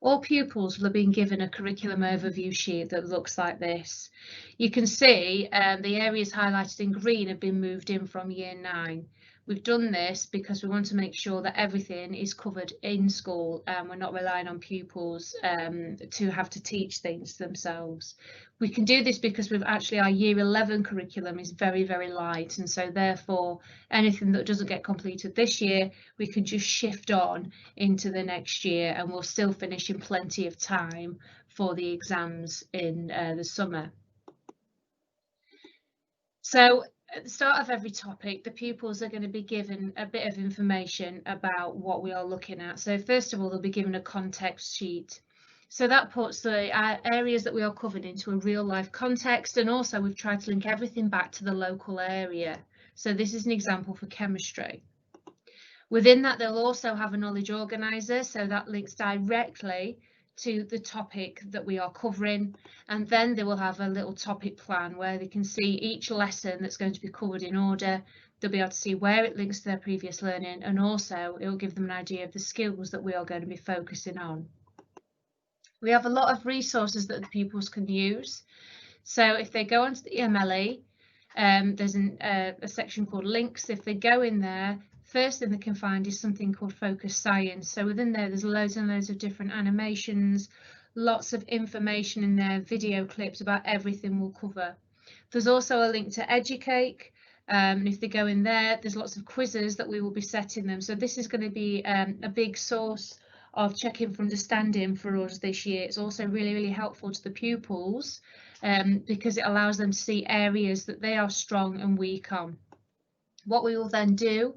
S6: All pupils will have been given a curriculum overview sheet that looks like this. You can see the areas highlighted in green have been moved in from Year 9. We've done this because we want to make sure that everything is covered in school and we're not relying on pupils to have to teach things themselves. We can do this because our Year 11 curriculum is very, very light, and so therefore anything that doesn't get completed this year we can just shift on into the next year and we'll still finish in plenty of time for the exams in the summer. So at the start of every topic, the pupils are going to be given a bit of information about what we are looking at. So first of all, they'll be given a context sheet. So that puts the areas that we are covering into a real life context, and also we've tried to link everything back to the local area. So this is an example for chemistry. Within that, they'll also have a knowledge organiser, so that links directly to the topic that we are covering, and then they will have a little topic plan where they can see each lesson that's going to be covered in order. They'll be able to see where it links to their previous learning, and also it will give them an idea of the skills that we are going to be focusing on. We have a lot of resources that the pupils can use. So if they go onto the MLE, there's a section called links. If they go in there, first thing they can find is something called Focus Science. So within there's loads and loads of different animations, lots of information in there, video clips about everything we'll cover. There's also a link to Educate, and if they go in there, there's lots of quizzes that we will be setting them. So this is going to be a big source of checking for understanding for us this year. It's also really, really helpful to the pupils because it allows them to see areas that they are strong and weak on. What we will then do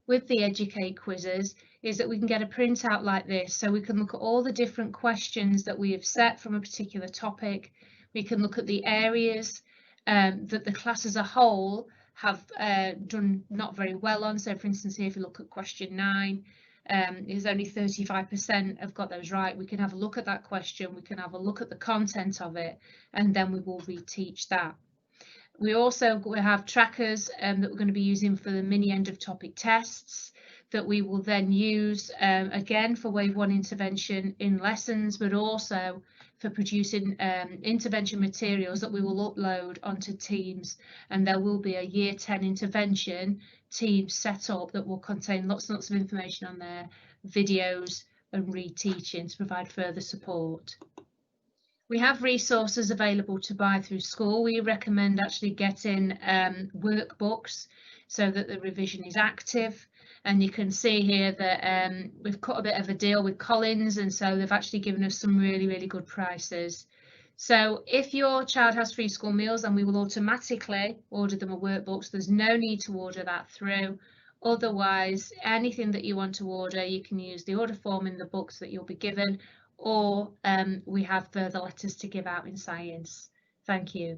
S6: with the Educate quizzes is that we can get a printout like this, so we can look at all the different questions that we have set from a particular topic. We can look at the areas that the class as a whole have done not very well on. So for instance, here if you look at question 9, is only 35% have got those right. We can have a look at that question, we can have a look at the content of it, and then we will reteach that. We also have trackers that we're going to be using for the mini end of topic tests that we will then use again for wave 1 intervention in lessons, but also for producing intervention materials that we will upload onto Teams, and there will be a year 10 intervention team set up that will contain lots and lots of information on there, videos and reteaching to provide further support. We have resources available to buy through school. We recommend actually getting workbooks so that the revision is active. And you can see here that we've cut a bit of a deal with Collins, and so they've actually given us some really, really good prices. So if your child has free school meals, then we will automatically order them a workbook. So there's no need to order that through. Otherwise, anything that you want to order, you can use the order form in the books that you'll be given, or we have further letters to give out in science. Thank you.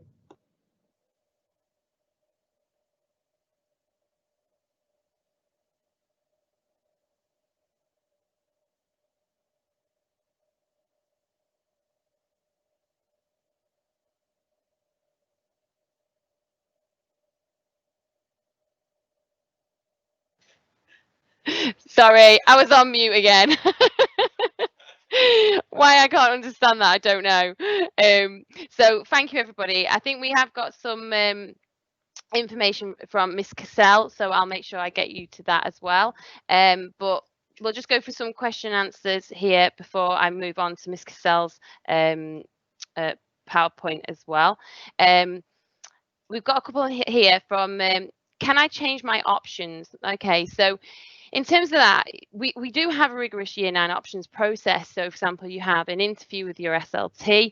S1: Sorry, I was on mute again. Why I can't understand that, I don't know. So thank you, everybody. I think we have got some information from Miss Cassell, so I'll make sure I get you to that as well. But we'll just go through some question answers here before I move on to Miss Cassell's PowerPoint as well. We've got a couple here from can I change my options? Okay, so in terms of that, we do have a rigorous year 9 options process. So for example, you have an interview with your SLT,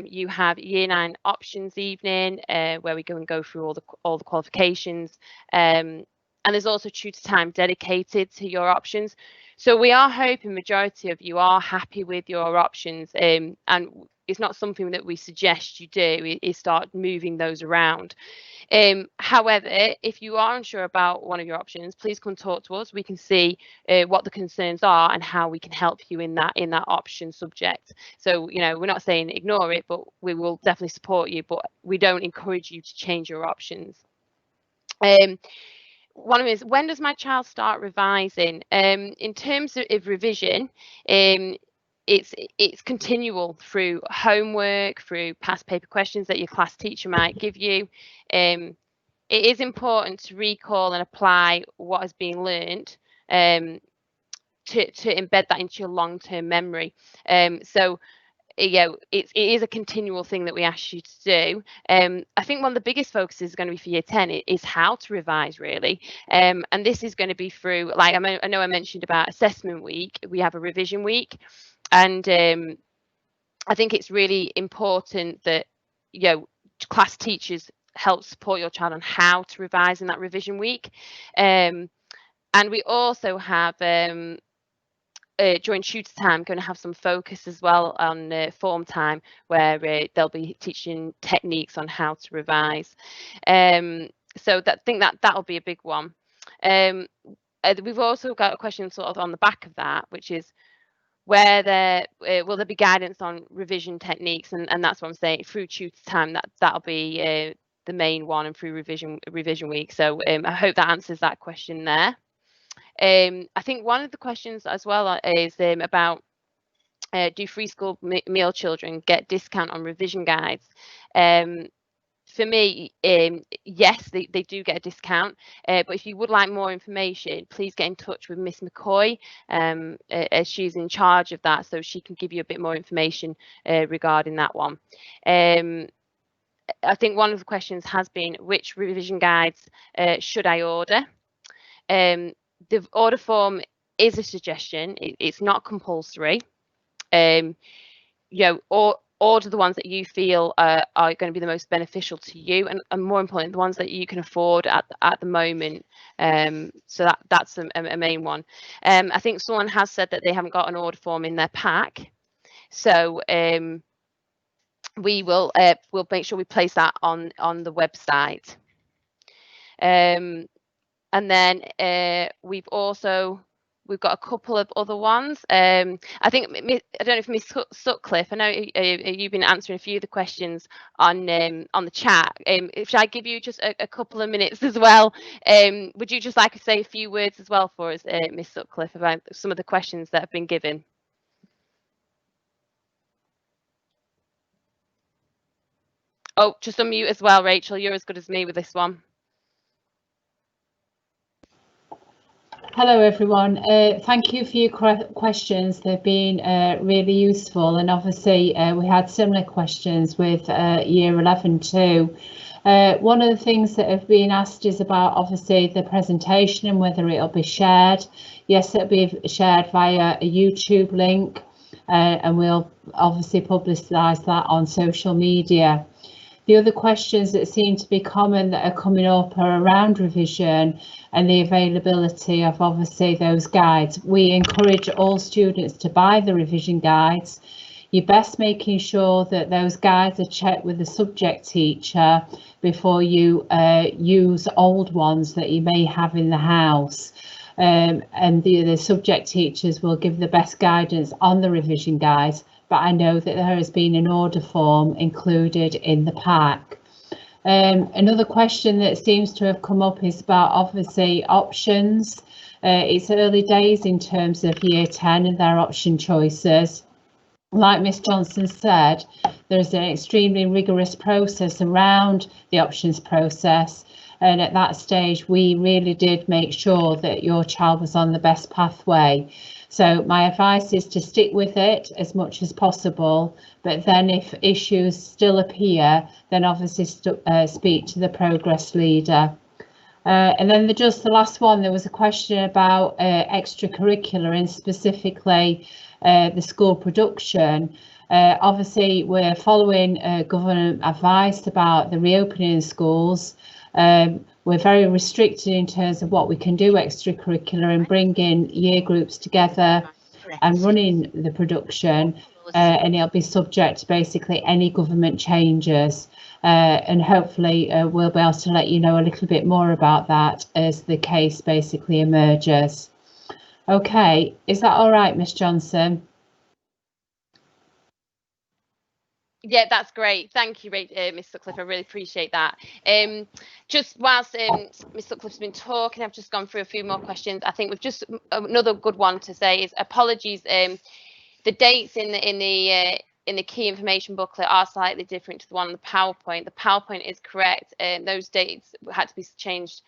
S1: you have year 9 options evening where we go through all the qualifications, and there's also tutor time dedicated to your options. So we are hoping majority of you are happy with your options, and it's not something that we suggest you do is start moving those around. However, if you are unsure about one of your options, please come talk to us. We can see what the concerns are and how we can help you in that option subject. So, you know, we're not saying ignore it, but we will definitely support you, but we don't encourage you to change your options. One of them is, when does my child start revising? In terms of revision, it's continual through homework, through past paper questions that your class teacher might give you. It is important to recall and apply what has been learned to embed that into your long-term memory. So it is a continual thing that we ask you to do. I think one of the biggest focuses is going to be for year 10 is how to revise, really. And this is going to be through, like I know I mentioned about assessment week, we have a revision week. And I think it's really important that, you know, class teachers help support your child on how to revise in that revision week. And we also have, during tutor time, going to have some focus as well on form time, where they'll be teaching techniques on how to revise. So I think that'll be a big one. We've also got a question sort of on the back of that, which is, where will there be guidance on revision techniques, and that's what I'm saying, through tutor time, that'll be the main one, and through revision week. So I hope that answers that question there. I think one of the questions as well is about do free school meal children get discount on revision guides? for me, yes, they do get a discount, but if you would like more information, please get in touch with Miss McCoy, as she's in charge of that, so she can give you a bit more information regarding that one. I think one of the questions has been, which revision guides should I order? The order form is a suggestion. It's not compulsory. You know, or order the ones that you feel are going to be the most beneficial to you, and more importantly, the ones that you can afford at the moment. So that's a main one. I think someone has said that they haven't got an order form in their pack, so we'll make sure we place that on the website. And then we've got a couple of other ones. I think, I don't know if Miss Sutcliffe, I know you've been answering a few of the questions on the chat. Should I give you just a couple of minutes as well? Would you just like to say a few words as well for us, Miss Sutcliffe, about some of the questions that have been given? Oh, just unmute as well, Rachel. You're as good as me with this one.
S7: Hello everyone, thank you for your questions. They've been really useful, and obviously we had similar questions with year 11 too. One of the things that have been asked is about obviously the presentation and whether it'll be shared. Yes, it'll be shared via a YouTube link, and we'll obviously publicise that on social media. The other questions that seem to be common that are coming up are around revision and the availability of obviously those guides. We encourage all students to buy the revision guides. You're best making sure that those guides are checked with the subject teacher before you use old ones that you may have in the house. And the subject teachers will give the best guidance on the revision guides, but I know that there has been an order form included in the pack. Another question that seems to have come up is about obviously options. It's early days in terms of year 10 and their option choices. Like Miss Johnson said, there's an extremely rigorous process around the options process. And at that stage, we really did make sure that your child was on the best pathway. So my advice is to stick with it as much as possible, but then if issues still appear, then obviously speak to the progress leader. And then just the last one, there was a question about extracurricular and specifically the school production. Obviously, we're following government advice about the reopening of schools. We're very restricted in terms of what we can do extracurricular and bringing year groups together and running the production, and it'll be subject to basically any government changes, and hopefully we'll be able to let you know a little bit more about that as the case basically emerges. Okay, is that all right, Miss Johnson?
S1: Yeah, that's great. Thank you, Miss Sutcliffe. I really appreciate that. Just whilst Miss Sutcliffe's been talking, I've just gone through a few more questions. I think we've just another good one to say is apologies. The dates in the key information booklet are slightly different to the one on the PowerPoint. The PowerPoint is correct, and those dates had to be changed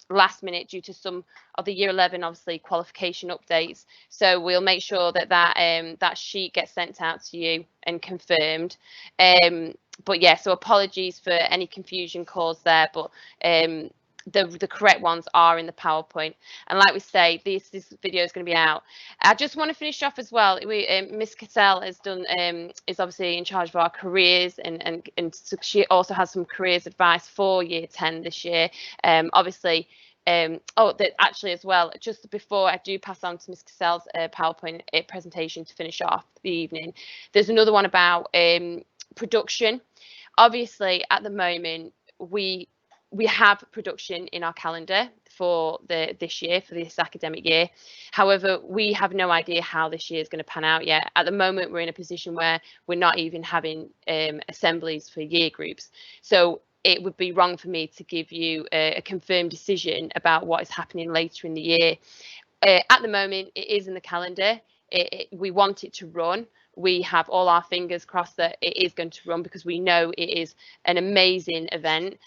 S1: last minute due to some of the year 11 obviously qualification updates, so we'll make sure that that sheet gets sent out to you and confirmed. But yeah, so apologies for any confusion caused there, but the correct ones are in the PowerPoint. And like we say, this video is going to be out. I just want to finish off as well. Miss Cassell has done is obviously in charge of our careers, and so she also has some careers advice for year 10 this year. Obviously, actually as well, just before I do pass on to Miss Cassell's PowerPoint presentation to finish off the evening, there's another one about production. Obviously, at the moment, we have production in our calendar for this year, for this academic year. However, we have no idea how this year is going to pan out yet. At the moment, we're in a position where we're not even having assemblies for year groups. So it would be wrong for me to give you a confirmed decision about what is happening later in the year. At the moment, it is in the calendar. We want it to run, we have all our fingers crossed that it is going to run, because we know it is an amazing event.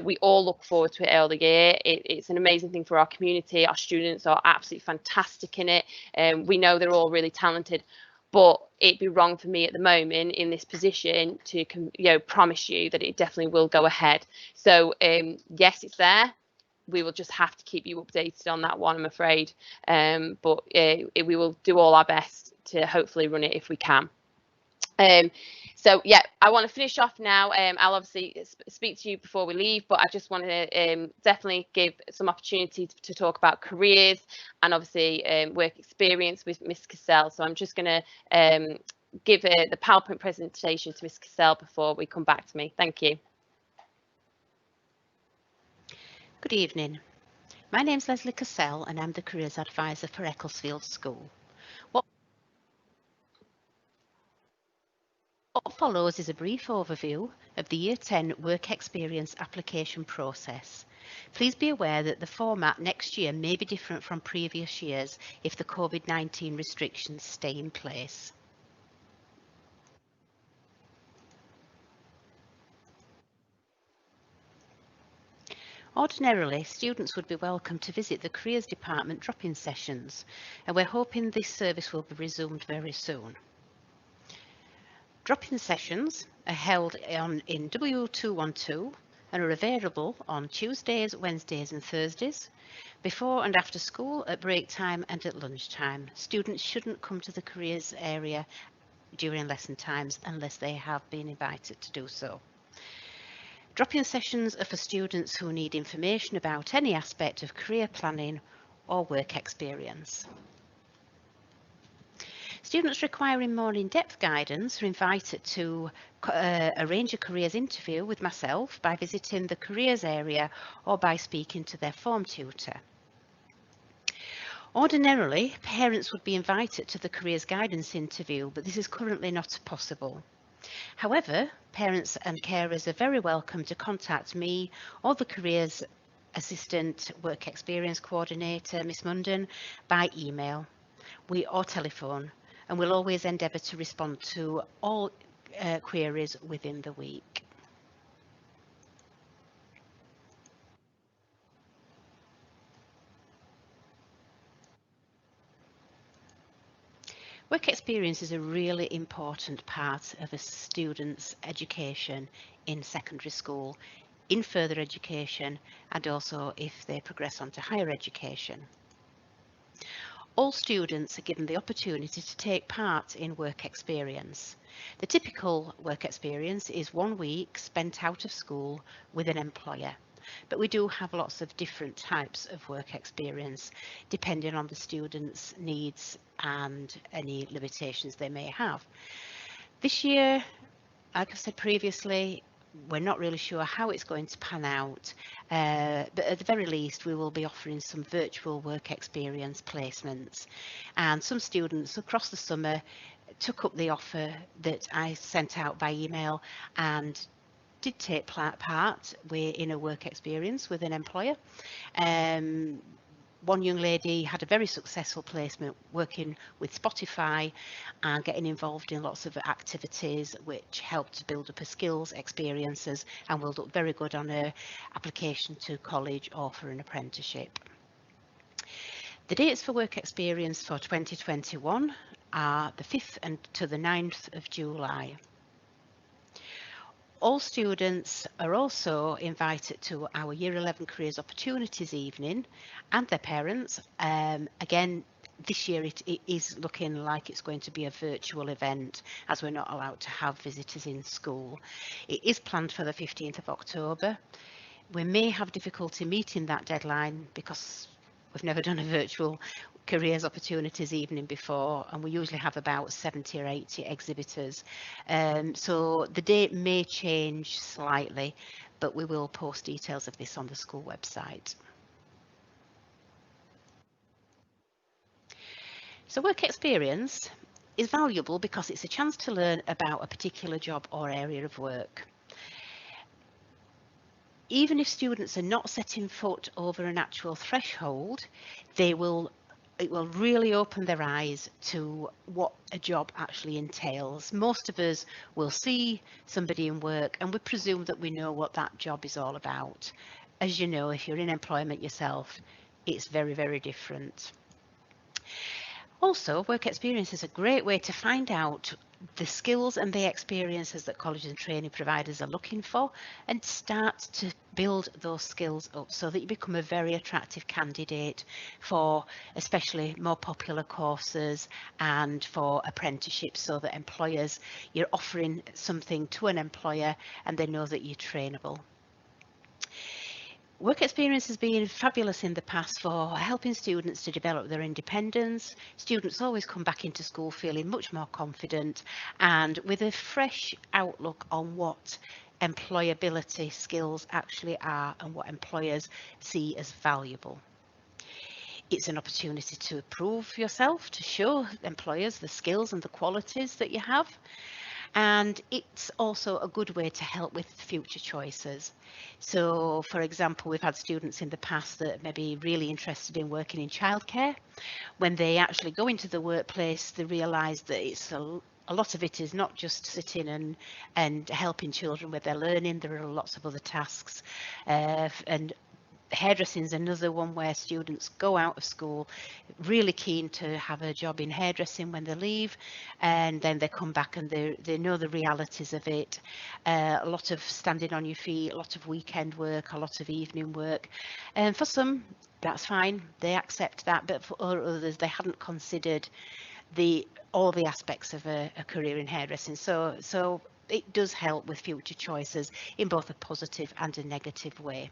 S1: We all look forward to it all the year. It's an amazing thing for our community. Our students are absolutely fantastic in it, and we know they're all really talented. But it'd be wrong for me at the moment in this position to promise you that it definitely will go ahead. So yes, it's there. We will just have to keep you updated on that one, I'm afraid. But we will do all our best to hopefully run it if we can. So yeah, I want to finish off now. I'll obviously speak to you before we leave, but I just want to definitely give some opportunity to talk about careers and obviously work experience with Miss Cassell. So I'm just going to give the PowerPoint presentation to Miss Cassell before we come back to me. Thank you.
S8: Good evening. My name's Leslie Cassell and I'm the Careers Advisor for Ecclesfield School. What follows is a brief overview of the Year 10 work experience application process. Please be aware that the format next year may be different from previous years if the COVID-19 restrictions stay in place. Ordinarily, students would be welcome to visit the Careers Department drop-in sessions, and we're hoping this service will be resumed very soon. Drop-in sessions are held in W212 and are available on Tuesdays, Wednesdays and Thursdays, before and after school, at break time and at lunchtime. Students shouldn't come to the careers area during lesson times unless they have been invited to do so. Drop-in sessions are for students who need information about any aspect of career planning or work experience. Students requiring more in-depth guidance are invited to arrange a careers interview with myself by visiting the careers area or by speaking to their form tutor. Ordinarily, parents would be invited to the careers guidance interview, but this is currently not possible. However, parents and carers are very welcome to contact me or the careers assistant work experience coordinator, Miss Munden, by email or telephone, and we'll always endeavour to respond to all queries within the week. Work experience is a really important part of a student's education in secondary school, in further education, and also if they progress on to higher education. All students are given the opportunity to take part in work experience. The typical work experience is 1 week spent out of school with an employer, but we do have lots of different types of work experience depending on the students' needs and any limitations they may have. This year, like I said previously, we're not really sure how it's going to pan out, but at the very least we will be offering some virtual work experience placements, and some students across the summer took up the offer that I sent out by email and did take part in a work experience with an employer. One young lady had a very successful placement working with Spotify and getting involved in lots of activities which helped to build up her skills, experiences, and will look very good on her application to college or for an apprenticeship. The dates for work experience for 2021 are the 5th and to the 9th of July. All students are also invited to our Year 11 Careers Opportunities evening, and their parents. Again, this year it is looking like it's going to be a virtual event, as we're not allowed to have visitors in school. It is planned for the 15th of October. We may have difficulty meeting that deadline because we've never done a virtual Careers Opportunities evening before, and we usually have about 70 or 80 exhibitors. So the date may change slightly, but we will post details of this on the school website. So work experience is valuable because it's a chance to learn about a particular job or area of work. Even if students are not setting foot over an actual threshold, they will it will really open their eyes to what a job actually entails. Most of us will see somebody in work and we presume that we know what that job is all about. As you know, if you're in employment yourself, it's very, very different. Also, work experience is a great way to find out the skills and the experiences that colleges and training providers are looking for, and start to build those skills up so that you become a very attractive candidate for especially more popular courses and for apprenticeships, so that employers, you're offering something to an employer and they know that you're trainable. Work experience has been fabulous in the past for helping students to develop their independence. Students always come back into school feeling much more confident and with a fresh outlook on what employability skills actually are and what employers see as valuable. It's an opportunity to prove yourself, to show employers the skills and the qualities that you have. And it's also a good way to help with future choices. So, for example, we've had students in the past that may be really interested in working in childcare. When they actually go into the workplace, they realise that it's a lot of it is not just sitting and helping children with their learning. There are lots of other tasks, and hairdressing is another one where students go out of school really keen to have a job in hairdressing when they leave, and then they come back and they know the realities of it. A lot of standing on your feet, a lot of weekend work, a lot of evening work, and for some that's fine, they accept that, but for others they hadn't considered all the aspects of a career in hairdressing. So it does help with future choices in both a positive and a negative way.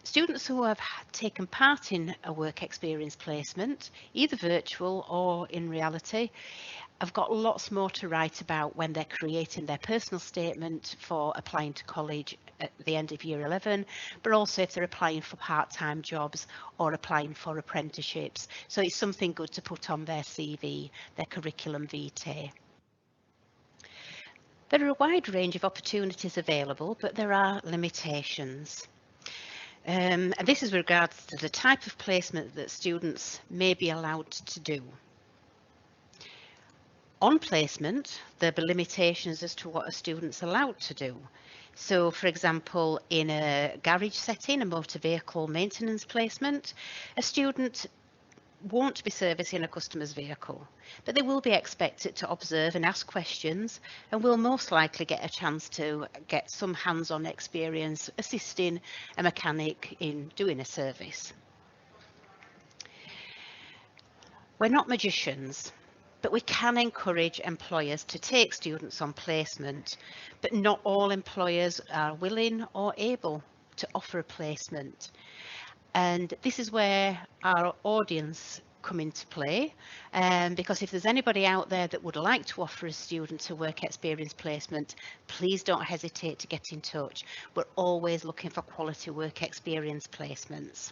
S8: Students who have taken part in a work experience placement, either virtual or in reality, have got lots more to write about when they're creating their personal statement for applying to college at the end of year 11, but also if they're applying for part-time jobs or applying for apprenticeships. So it's something good to put on their CV, their curriculum vitae. There are a wide range of opportunities available, but there are limitations. And this is with regards to the type of placement that students may be allowed to do. On placement, there will be limitations as to what a student's allowed to do. So, for example, in a garage setting, a motor vehicle maintenance placement, a student won't be servicing a customer's vehicle, but they will be expected to observe and ask questions, and will most likely get a chance to get some hands-on experience assisting a mechanic in doing a service. We're not magicians, but we can encourage employers to take students on placement, but not all employers are willing or able to offer a placement. And this is where our audience come into play, because if there's anybody out there that would like to offer a student a work experience placement, please don't hesitate to get in touch. We're always looking for quality work experience placements.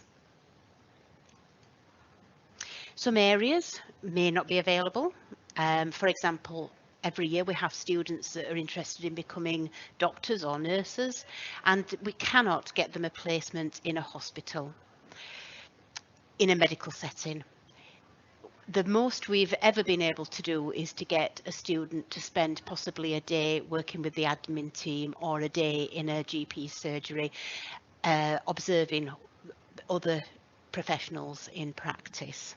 S8: Some areas may not be available. For example, every year we have students that are interested in becoming doctors or nurses, and we cannot get them a placement in a hospital, in a medical setting. The most we've ever been able to do is to get a student to spend possibly a day working with the admin team or a day in a GP surgery, observing other professionals in practice.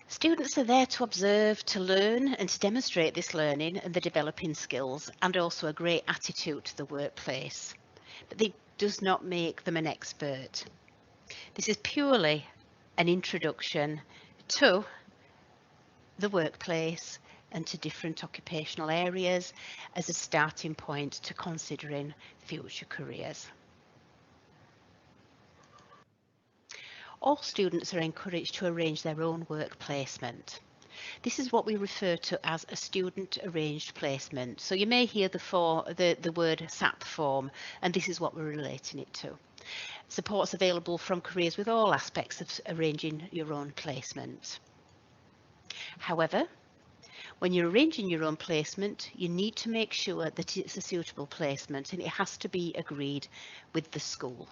S8: Students are there to observe, to learn and to demonstrate this learning and the developing skills, and also a great attitude to the workplace. But it does not make them an expert. This is purely an introduction to the workplace and to different occupational areas as a starting point to considering future careers. All students are encouraged to arrange their own work placement. This is what we refer to as a student arranged placement. So you may hear the word SAP form, and this is what we're relating it to. Support's available from careers with all aspects of arranging your own placement. However, when you're arranging your own placement, you need to make sure that it's a suitable placement, and it has to be agreed with the school.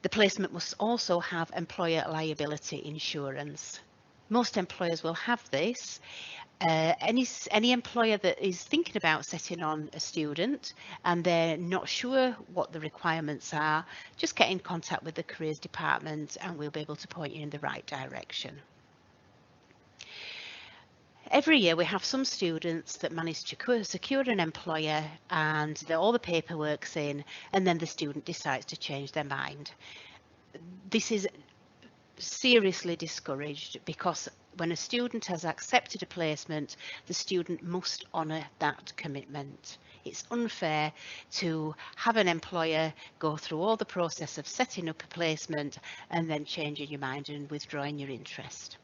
S8: The placement must also have employer liability insurance. Most employers will have this. Any employer that is thinking about setting on a student and they're not sure what the requirements are, just get in contact with the careers department and we'll be able to point you in the right direction. Every year we have some students that manage to secure an employer and all the paperwork's in, and then the student decides to change their mind. This is seriously discouraged, because when a student has accepted a placement, the student must honour that commitment. It's unfair to have an employer go through all the process of setting up a placement and then changing your mind and withdrawing your interest.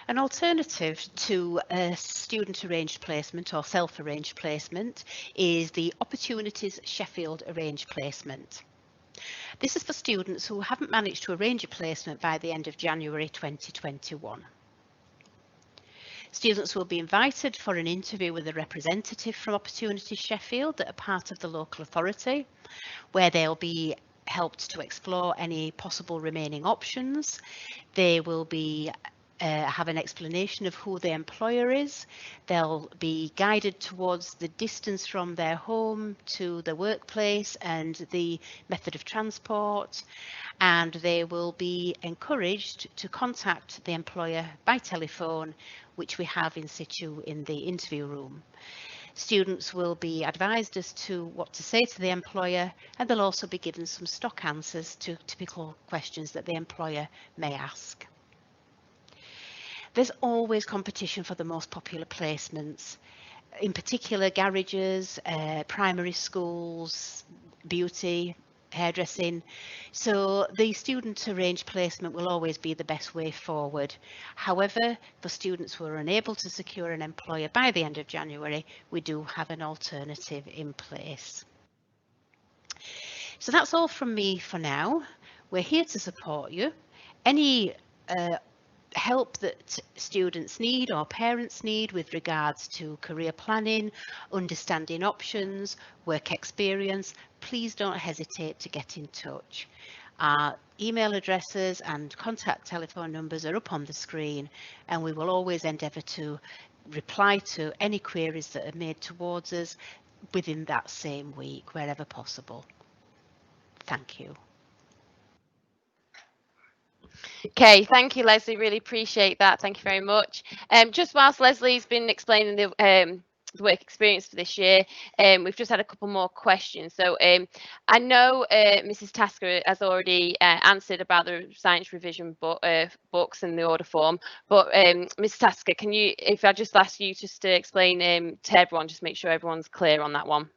S8: An alternative to a student arranged placement or self-arranged placement is the Opportunities Sheffield Arranged Placement. This is for students who haven't managed to arrange a placement by the end of January 2021. Students will be invited for an interview with a representative from Opportunities Sheffield that are part of the local authority, where they'll be helped to explore any possible remaining options. They will be have an explanation of who the employer is. They'll be guided towards the distance from their home to the workplace and the method of transport, and they will be encouraged to contact the employer by telephone, which we have in situ in the interview room. Students will be advised as to what to say to the employer, and they'll also be given some stock answers to typical questions that the employer may ask. There's always competition for the most popular placements, in particular garages, primary schools, beauty, hairdressing. So the student arranged placement will always be the best way forward. However, for students who are unable to secure an employer by the end of January, we do have an alternative in place. So that's all from me for now. We're here to support you. Any help that students need or parents need with regards to career planning, understanding options, work experience, please don't hesitate to get in touch. Our email addresses and contact telephone numbers are up on the screen, and we will always endeavour to reply to any queries that are made towards us within that same week, wherever possible. Thank you.
S1: Okay, thank you, Leslie. Really appreciate that. Thank you very much. Just whilst Leslie's been explaining the work experience for this year, we've just had a couple more questions. So I know Mrs. Tasker has already answered about the science revision books in the order form, but Mrs. Tasker, can you, if I just ask you just to explain to everyone, just make sure everyone's clear on that one.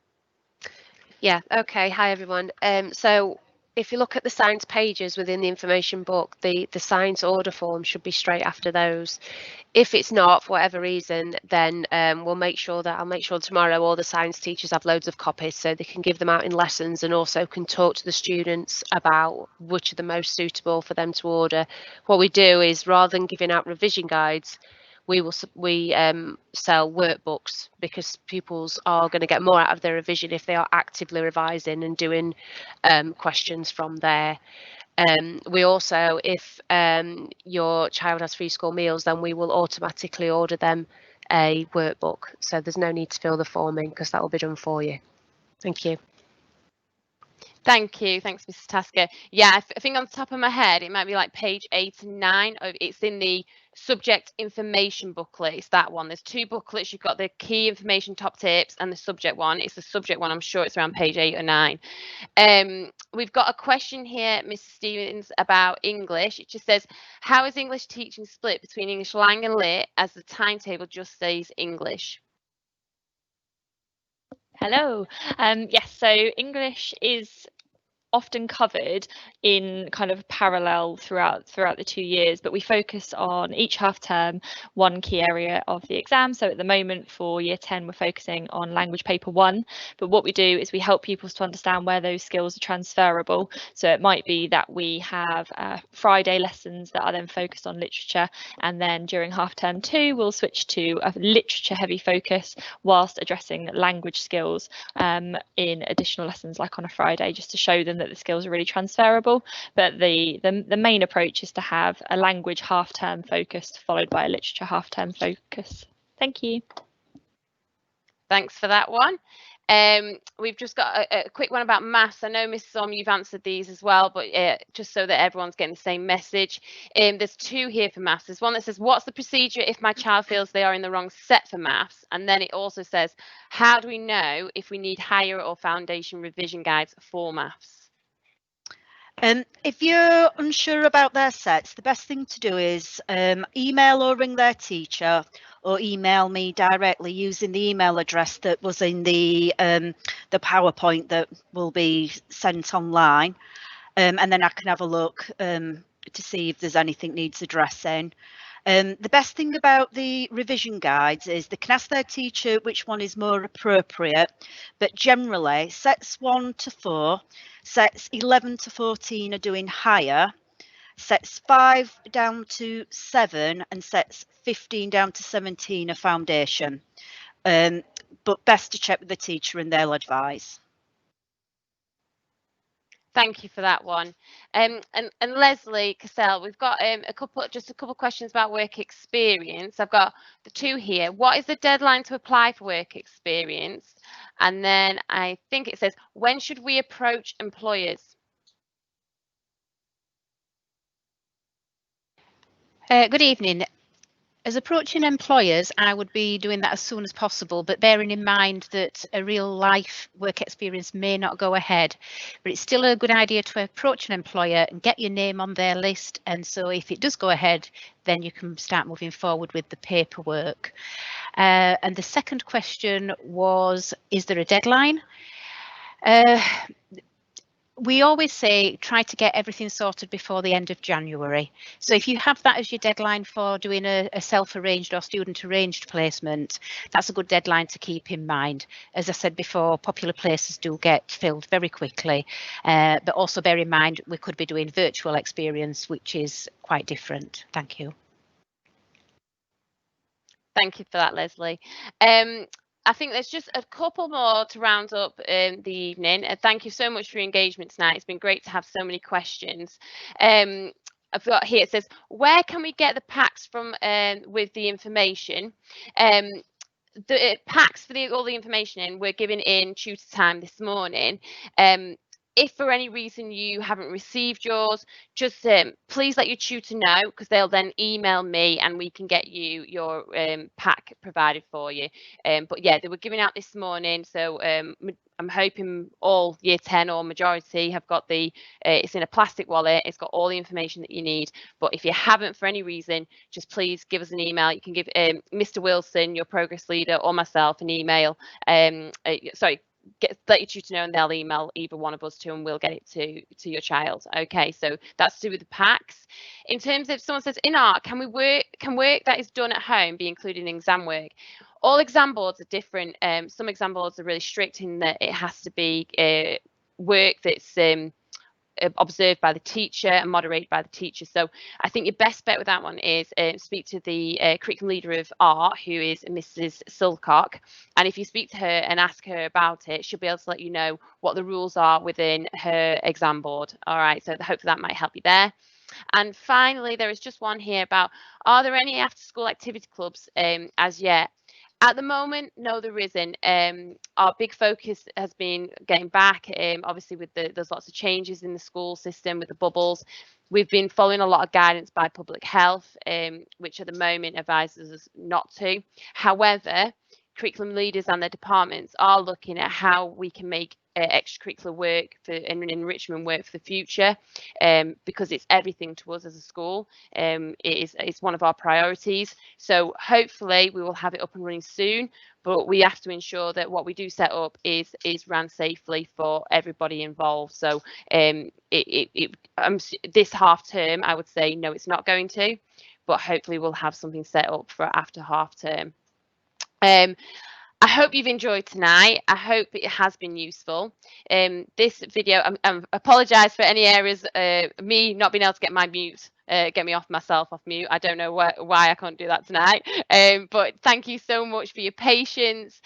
S9: Yeah, okay. Hi everyone. So if you look at the science pages within the information book, the science order form should be straight after those. If it's not, for whatever reason, then I'll make sure tomorrow all the science teachers have loads of copies so they can give them out in lessons, and also can talk to the students about which are the most suitable for them to order. What we do is, rather than giving out revision guides, we sell workbooks, because pupils are going to get more out of their revision if they are actively revising and doing questions from there. We also, if your child has free school meals, then we will automatically order them a workbook, so there's no need to fill the form in, because that will be done for you. Thank you.
S1: Thank you. Thanks, Mrs. Tasker. Yeah, I think on the top of my head, it might be like page 8 and 9. It's in the subject information booklet. It's that one. There's 2 booklets. You've got the key information top tips and the subject one. It's the subject one. I'm sure it's around page 8 or 9. We've got a question here, Mrs. Stevens, about English. It just says, how is English teaching split between English Lang and Lit, as the timetable just says English?
S10: Hello. Yes, so English is often covered in kind of parallel throughout the 2 years, but we focus on each half term one key area of the exam. So at the moment for year 10 we're focusing on language paper 1, but what we do is we help pupils to understand where those skills are transferable. So it might be that we have Friday lessons that are then focused on literature, and then during half term 2 we'll switch to a literature heavy focus whilst addressing language skills in additional lessons, like on a Friday, just to show them that that the skills are really transferable. But the main approach is to have a language half-term focus followed by a literature half-term focus. Thank you.
S1: Thanks for that one. We've just got a quick one about maths. I know, Mrs. Om, you've answered these as well, but just so that everyone's getting the same message. There's two here for maths. There's one that says, what's the procedure if my child feels they are in the wrong set for maths? And then it also says, how do we know if we need higher or foundation revision guides for maths?
S11: If you're unsure about their sets, the best thing to do is email or ring their teacher, or email me directly using the email address that was in the PowerPoint that will be sent online, and then I can have a look to see if there's anything needs addressing. The best thing about the revision guides is they can ask their teacher which one is more appropriate, but generally sets 1 to 4, sets 11 to 14 are doing higher, sets 5 down to 7 and sets 15 down to 17 are foundation, but best to check with the teacher and they'll advise.
S1: Thank you for that one. And Leslie Cassell, we've got a couple questions about work experience. I've got the two here. What is the deadline to apply for work experience? And then I think it says, when should we approach employers?
S8: Good evening. As approaching employers, I would be doing that as soon as possible, but bearing in mind that a real life work experience may not go ahead. But it's still a good idea to approach an employer and get your name on their list. And so if it does go ahead, then you can start moving forward with the paperwork. And the second question was, is there a deadline? We always say try to get everything sorted before the end of January. So if you have that as your deadline for doing a self-arranged or student-arranged placement, that's a good deadline to keep in mind. As I said before, popular places do get filled very quickly, but also bear in mind we could be doing virtual experience, which is quite different. Thank you.
S1: Thank you for that, Leslie. I think there's just a couple more to round up the evening. Thank you so much for your engagement tonight. It's been great to have so many questions. I've got here, it says, where can we get the packs from with the information? The packs for all the information in, we're giving in tutor time this morning. If for any reason you haven't received yours, just please let your tutor know, because they'll then email me and we can get you your pack provided for you. But yeah, they were giving out this morning, so I'm hoping all year 10 or majority have got the, it's in a plastic wallet, it's got all the information that you need. But if you haven't for any reason, just please give us an email. You can give Mr. Wilson, your progress leader, or myself an email. Let your tutor know and they'll email either one of us to, and we'll get it to your child. Okay, so that's to do with the packs. In terms of, someone says, in art, can work that is done at home be included in exam work? All exam boards are different. Some exam boards are really strict in that it has to be work that's observed by the teacher and moderated by the teacher. So I think your best bet with that one is speak to the curriculum leader of art, who is Mrs. Silcock, and if you speak to her and ask her about it, she'll be able to let you know what the rules are within her exam board. All right, so hopefully that might help you there. And finally, there is just one here about, are there any after school activity clubs as yet? At the moment, no, there isn't. Our big focus has been getting back, obviously with there's lots of changes in the school system with the bubbles. We've been following a lot of guidance by public health, which at the moment advises us not to. However, curriculum leaders and their departments are looking at how we can make extracurricular work and enrichment work for the future, because it's everything to us as a school. It's one of our priorities. So hopefully we will have it up and running soon, but we have to ensure that what we do set up is ran safely for everybody involved. So this half term, I would say no, it's not going to, but hopefully we'll have something set up for after half term. I hope you've enjoyed tonight. I hope it has been useful. This video, I apologise for any areas, me not being able to get my mute get me off mute. I don't know why I can't do that tonight. But thank you so much for your patience,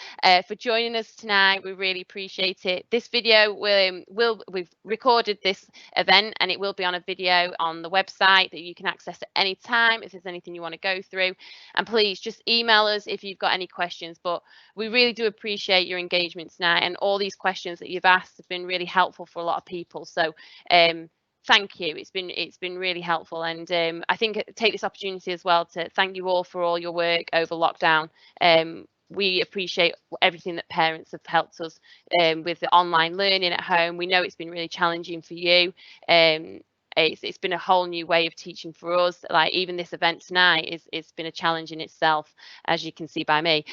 S1: for joining us tonight. We really appreciate it. This video we've recorded this event, and it will be on a video on the website that you can access at any time if there's anything you want to go through. And please just email us if you've got any questions. But we really do appreciate your engagement tonight, and all these questions that you've asked have been really helpful for a lot of people. So thank you. It's been really helpful, and I think take this opportunity as well to thank you all for all your work over lockdown. We appreciate everything that parents have helped us with the online learning at home. We know it's been really challenging for you. It's been a whole new way of teaching for us. Like even this event tonight it's been a challenge in itself, as you can see by me.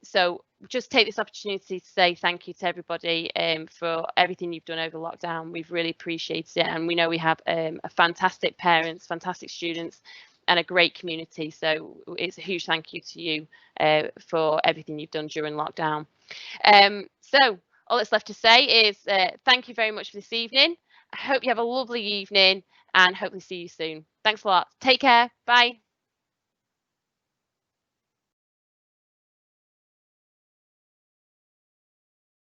S1: So just take this opportunity to say thank you to everybody for everything you've done over lockdown. We've really appreciated it, and we know we have a fantastic parents, fantastic students, and a great community. So it's a huge thank you to you for everything you've done during lockdown. So all that's left to say is thank you very much for this evening. I hope you have a lovely evening, and hopefully see you soon. Thanks a lot. Take care. Bye.